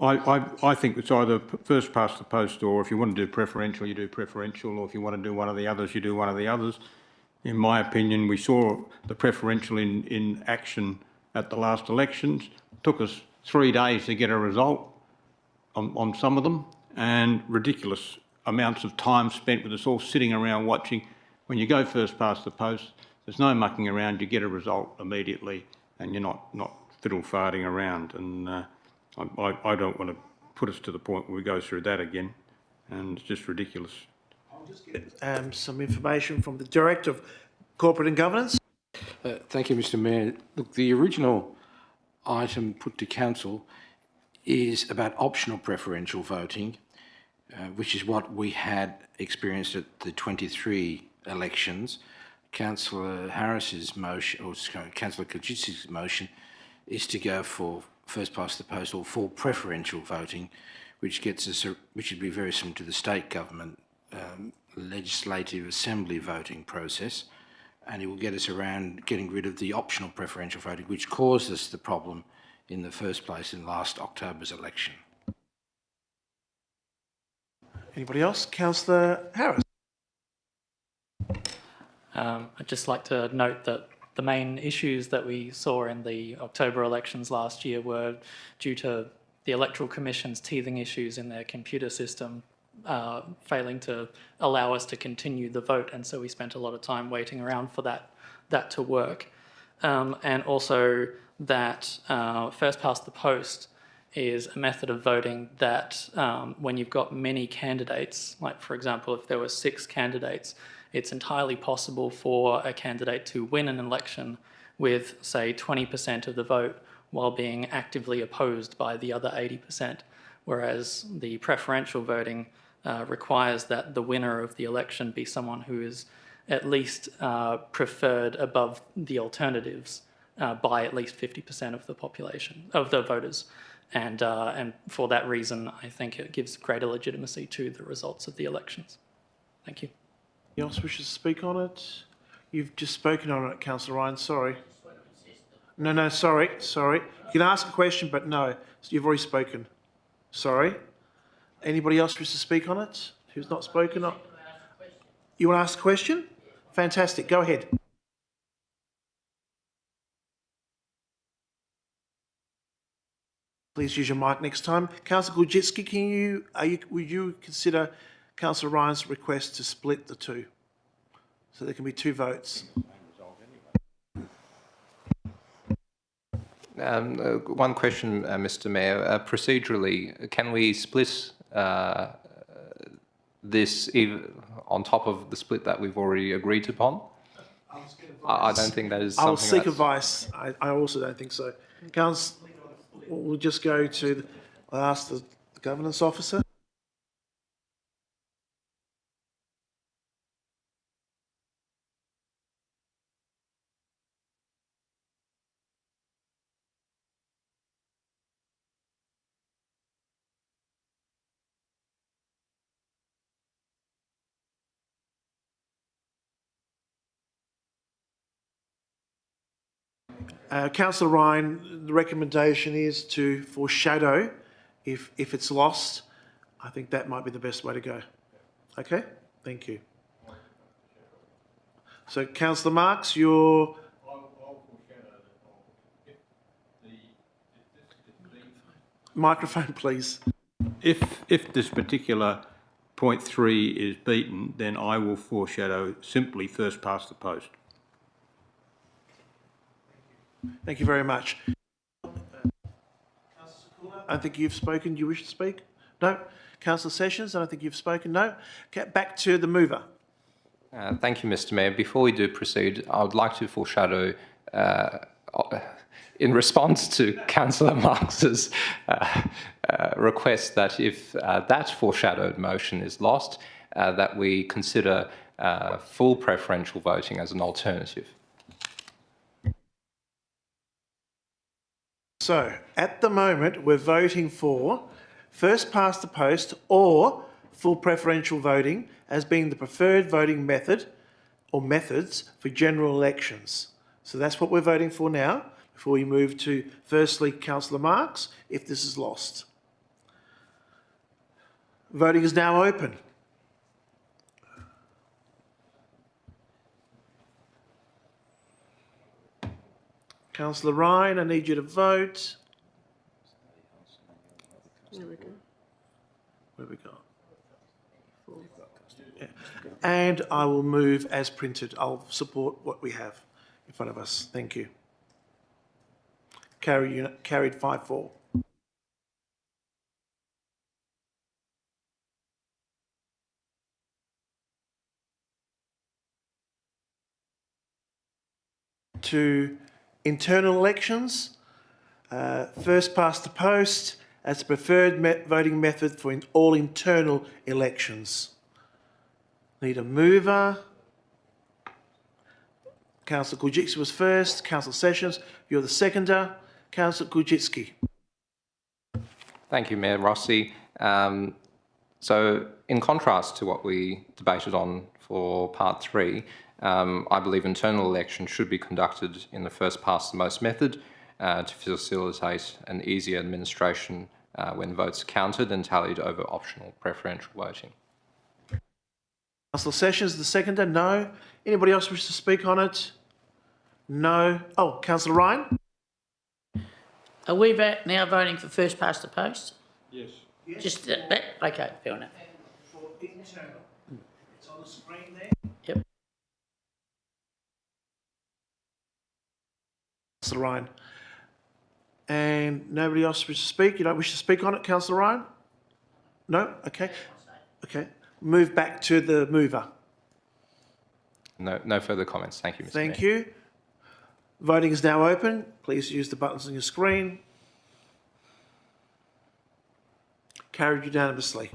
I think it's either first past the post, or if you want to do preferential, you do preferential, or if you want to do one of the others, you do one of the others. In my opinion, we saw the preferential in action at the last elections. It took us 3 days to get a result on some of them, and ridiculous amounts of time spent with us all sitting around watching. When you go first past the post, there's no mucking around, you get a result immediately, and you're not fiddle-farting around. And I don't want to put us to the point where we go through that again, and it's just ridiculous. I'll just get some information from the Director of Corporate and Governance. Thank you, Mr. Mayor. Look, the original item put to Council is about optional preferential voting, which is what we had experienced at the 23 elections. Councillor Harris's motion, or Councillor Kulczycki's motion, is to go for first past the post or full preferential voting, which gets us, which would be very similar to the state government legislative assembly voting process, and it will get us around getting rid of the optional preferential voting, which caused us the problem in the first place in last October's election. Anybody else? Councillor Harris. I'd just like to note that the main issues that we saw in the October elections last year were due to the Electoral Commission's teething issues in their computer system, failing to allow us to continue the vote, and so we spent a lot of time waiting around for that to work. And also that first past the post is a method of voting that when you've got many candidates, like for example if there were 6 candidates, it's entirely possible for a candidate to win an election with, say, 20% of the vote while being actively opposed by the other 80%, whereas the preferential voting requires that the winner of the election be someone who is at least preferred above the alternatives by at least 50% of the population, of the voters. And for that reason, I think it gives greater legitimacy to the results of the elections. Thank you. Anyone else wishes to speak on it? You've just spoken on it, Councillor Ryan, sorry. No, sorry. You can ask a question, but no, you've already spoken. Sorry. Anybody else wish to speak on it? Who's not spoken on? You want to ask a question? Fantastic, go ahead. Please use your mic next time. Councillor Gurjitsky, would you consider Councillor Ryan's request to split the two? So there can be 2 votes. One question, Mr. Mayor. Procedurally, can we split this on top of the split that we've already agreed upon? I don't think that is something. I'll seek advice. I also don't think so. Councillor, we'll just go to. I'll ask the governance officer. Councillor Ryan, the recommendation is to foreshadow if it's lost. I think that might be the best way to go. Okay? Thank you. So, Councillor Marx, your... Microphone, please. If this particular point 3 is beaten, then I will foreshadow simply first past the post. Thank you very much. I think you've spoken. Do you wish to speak? No. Councillor Sessions, I don't think you've spoken. No. Get back to the mover. Thank you, Mr. Mayor. Before we do proceed, I would like to foreshadow, in response to Councillor Marx's request that if that foreshadowed motion is lost, that we consider full preferential voting as an alternative. So, at the moment, we're voting for first past the post or full preferential voting as being the preferred voting method or methods for general elections. So that's what we're voting for now, before we move to, firstly, Councillor Marx, if this is lost. Voting is now open. Councillor Ryan, I need you to vote. There we go. Where we go? Yeah. And I will move as printed. I'll support what we have in front of us. Thank you. Carried 5-4. To internal elections, first past the post as the preferred voting method for all internal elections. Need a mover. Councillor Gurjitsky was first. Councillor Sessions, you're the seconder. Councillor Gurjitsky. Thank you, Mayor Rossi. So in contrast to what we debated on for part 3, I believe internal elections should be conducted in the first past the most method to facilitate an easier administration when votes are counted and tallied over optional preferential voting. Councillor Sessions, the seconder, no. Anybody else wish to speak on it? No. Oh, Councillor Ryan? Are we now voting for first past the post? Yes. Just that? Okay, fair enough. For internal. It's on the screen there. Yep. Councillor Ryan. And nobody else wishes to speak? You don't wish to speak on it, Councillor Ryan? No? Okay. Okay. Move back to the mover. No further comments. Thank you, Mr. Thank Mayor. you. Voting is now open. Please use the buttons on your screen. Carried unanimously.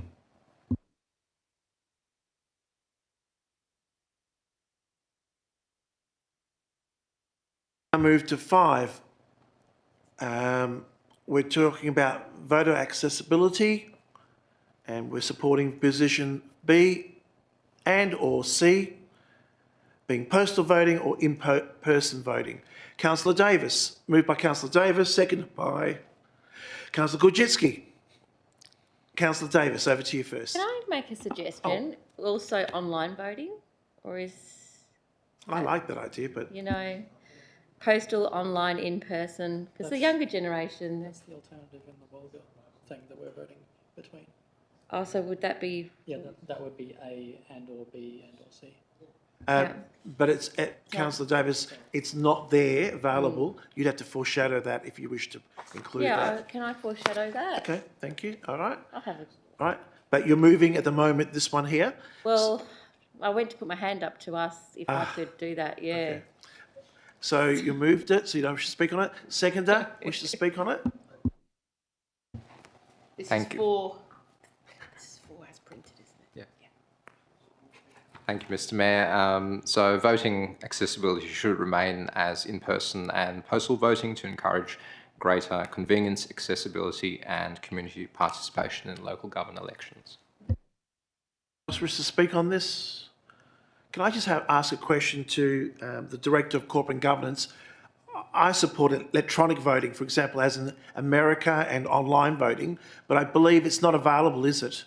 I move to 5. We're talking about voter accessibility, and we're supporting position B and or C, being postal voting or in-person voting. Councillor Davis, moved by Councillor Davis, seconded by Councillor Gurjitsky. Councillor Davis, over to you first. Can I make a suggestion? Also online voting, or is... I like that idea, but... You know, postal, online, in-person, because the younger generation... That's the alternative in the WALGA thing that we're voting between. Oh, so would that be... Yeah, that would be A and or B and or C. But it's, Councillor Davis, it's not there available. You'd have to foreshadow that if you wish to include that. Can I foreshadow that? Okay, thank you. All right. I'll have it. All right. But you're moving at the moment, this one here? Well, I went to put my hand up to ask if I could do that, yeah. Okay. So you moved it, so you don't wish to speak on it. Seconder, wish to speak on it? This Thank is you. for... This is for as printed, isn't it? Yeah. Thank you, Mr. Mayor. So voting accessibility should remain as in-person and postal voting to encourage greater convenience, accessibility and community participation in local government elections. Else wish to speak on this? Can I just ask a question to the Director of Corporate Governance? I support electronic voting, for example, as in America, and online voting, but I believe it's not available, is it,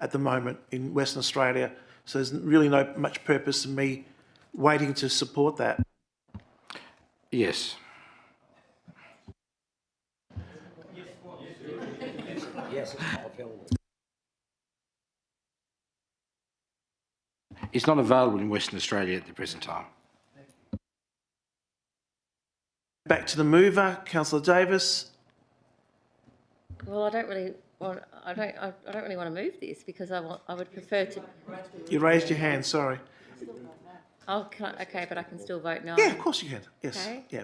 at the moment in Western Australia? So there's really no much purpose in me waiting to support that. Yes. Yes, it's not available. It's not available in Western Australia at the present time. Back to the mover, Councillor Davis. Well, I don't really want to move this because I would prefer to... You raised your hand, sorry. Oh, okay, but I can still vote no. Yeah, of course you can. Yes. Okay. Yeah.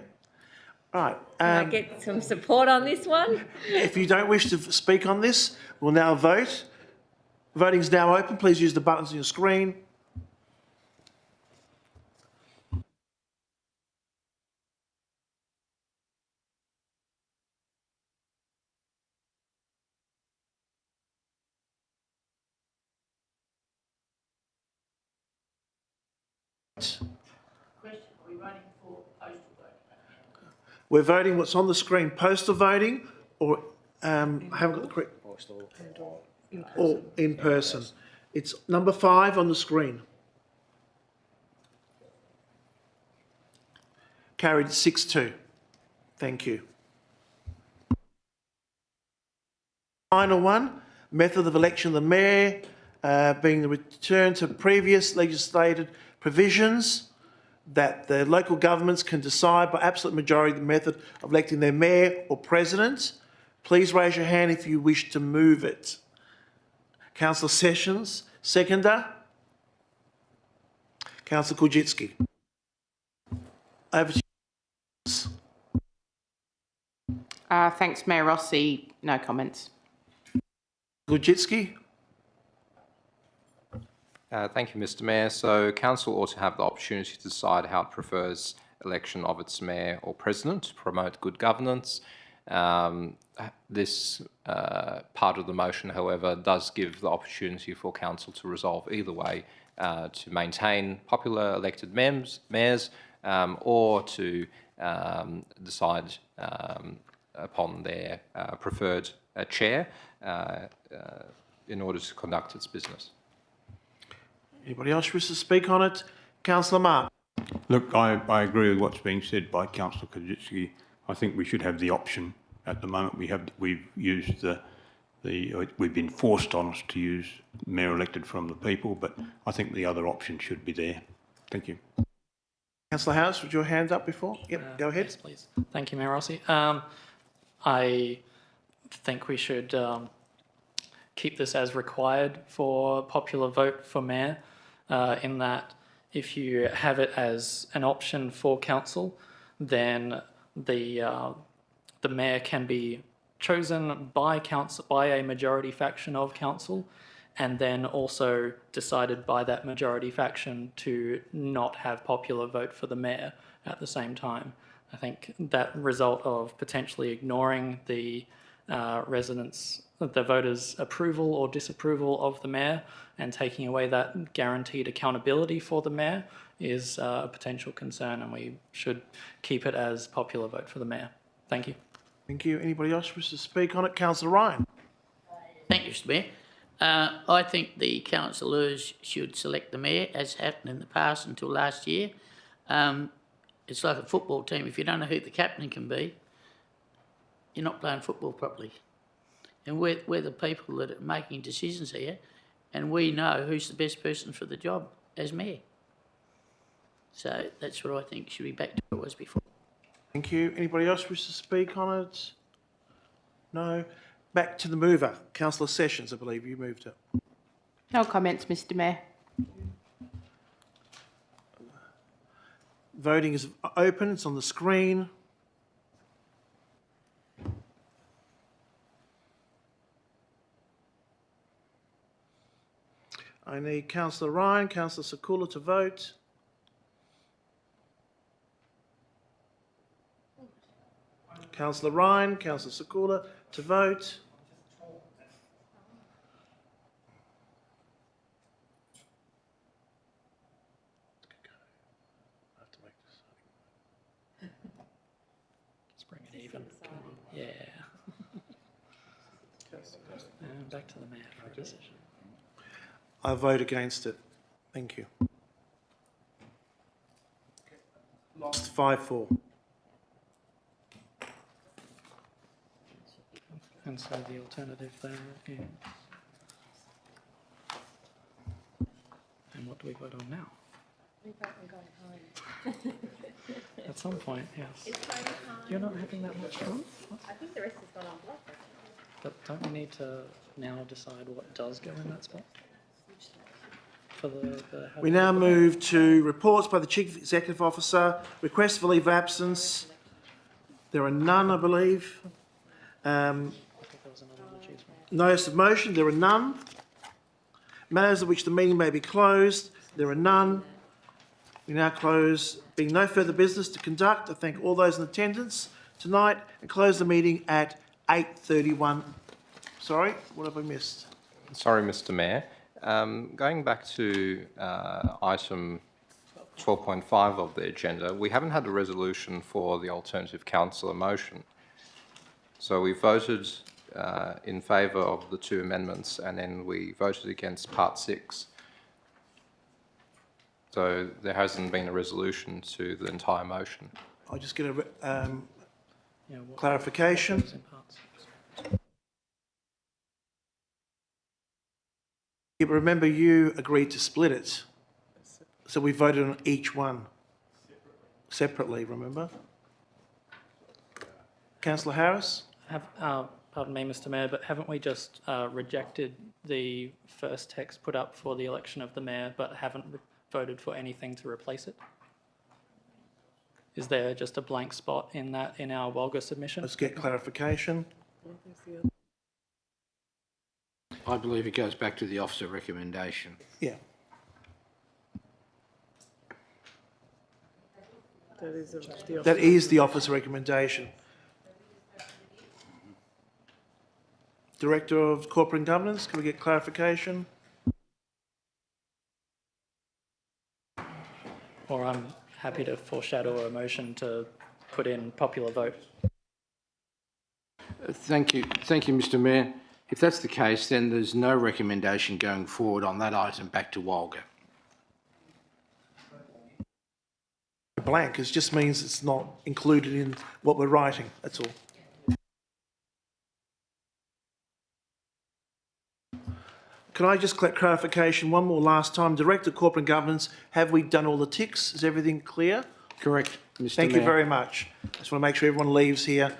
All right. Can I get some support on this one? If you don't wish to speak on this, we'll now vote. Voting is now open. Please use the buttons on your screen. We're voting what's on the screen, postal voting or I haven't got the correct... Or in person. It's number 5 on the screen. Carried 6-2. Thank you. Final one, method of election of the mayor being the return to previous legislated provisions that the local governments can decide by absolute majority the method of electing their mayor or president. Please raise your hand if you wish to move it. Councillor Sessions, seconder. Councillor Gurjitsky. Over to you. Thanks, Mayor Rossi. No comments. Gurjitsky. Thank you, Mr. Mayor. So Council ought to have the opportunity to decide how it prefers election of its mayor or president to promote good governance. This part of the motion, however, does give the opportunity for council to resolve either way, to maintain popular elected mayors or to decide upon their preferred chair in order to conduct its business. Anybody else wish to speak on it? Councillor Mark. Look, I agree with what's being said by Councillor Kajitsky. I think we should have the option. At the moment, we've used we've been forced on us to use mayor elected from the people, but I think the other option should be there. Thank you. Councillor Harris, was your hand up before? Yep, go ahead. Yes, please. Thank you, Mayor Rossi. I think we should keep this as required for popular vote for mayor, in that if you have it as an option for council, then the mayor can be chosen by council, by a majority faction of council, and then also decided by that majority faction to not have popular vote for the mayor at the same time. I think that result of potentially ignoring the the voters' approval or disapproval of the mayor and taking away that guaranteed accountability for the mayor is a potential concern, and we should keep it as popular vote for the mayor. Thank you. Thank you. Anybody else wish to speak on it? Councillor Ryan. Thank you, Mr Mayor. I think the councillors should select the mayor, as happened in the past until last year. It's like a football team. If you don't know who the captain can be, you're not playing football properly. And we're the people that are making decisions here, and we know who's the best person for the job as mayor. So that's what I think should be back to what it was before. Thank you. Anybody else wish to speak on it? No. Back to the mover. Councillor Sessions, I believe you moved it. No comments, Mr Mayor. Voting is open. It's on the screen. I need Councillor Ryan, Councillor Sakula to vote. Councillor Ryan, Councillor Sakula to vote. Let's bring it even. Yeah. And back to the mayor for a decision. I vote against it. Thank you. Lost 5-4. And so the alternative there, yeah. And what do we vote on now? We vote on going home. At some point, yes. You're not having that much fun? I think the rest has gone on block. But don't we need to now decide what does go in that spot? For We now move to reports by the Chief Executive Officer, requests for leave of absence. There are none, I believe. Notice of motion, there are none. Matters of which the meeting may be closed, there are none. We now close, being no further business to conduct. I thank all those in attendance tonight and close the meeting at 8:31. Sorry, what have I missed? Sorry, Mr Mayor. Going back to item 12.5 of the agenda, we haven't had a resolution for the alternative councillor motion. So we voted in favour of the two amendments, and then we voted against part 6. So there hasn't been a resolution to the entire motion. I'll just get a clarification. Yeah, but remember, you agreed to split it. So we voted on each one separately, remember? Councillor Harris? Pardon me, Mr Mayor, but haven't we just rejected the first text put up for the election of the mayor, but haven't voted for anything to replace it? Is there just a blank spot in that in our WALGA submission? Let's get clarification. I believe it goes back to the officer recommendation. Yeah. That is That is the officer recommendation. Director of Corporate and Governance, can we get clarification? Or I'm happy to foreshadow a motion to put in popular vote. Thank you, Mr Mayor. If that's the case, then there's no recommendation going forward on that item back to WALGA. Blank, it just means it's not included in what we're writing, that's all. Can I just collect clarification one more last time? Director of Corporate Governance, have we done all the ticks? Is everything clear? Correct, Mr Mayor. Thank you very much. I just want to make sure everyone leaves here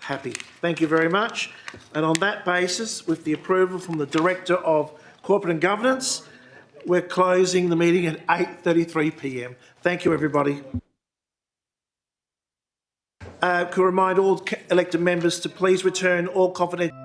happy. Thank you very much. And on that basis, with the approval from the Director of Corporate and Governance, we're closing the meeting at 8:33 p.m. Thank you, everybody. Can I remind all elected members to please return all confidential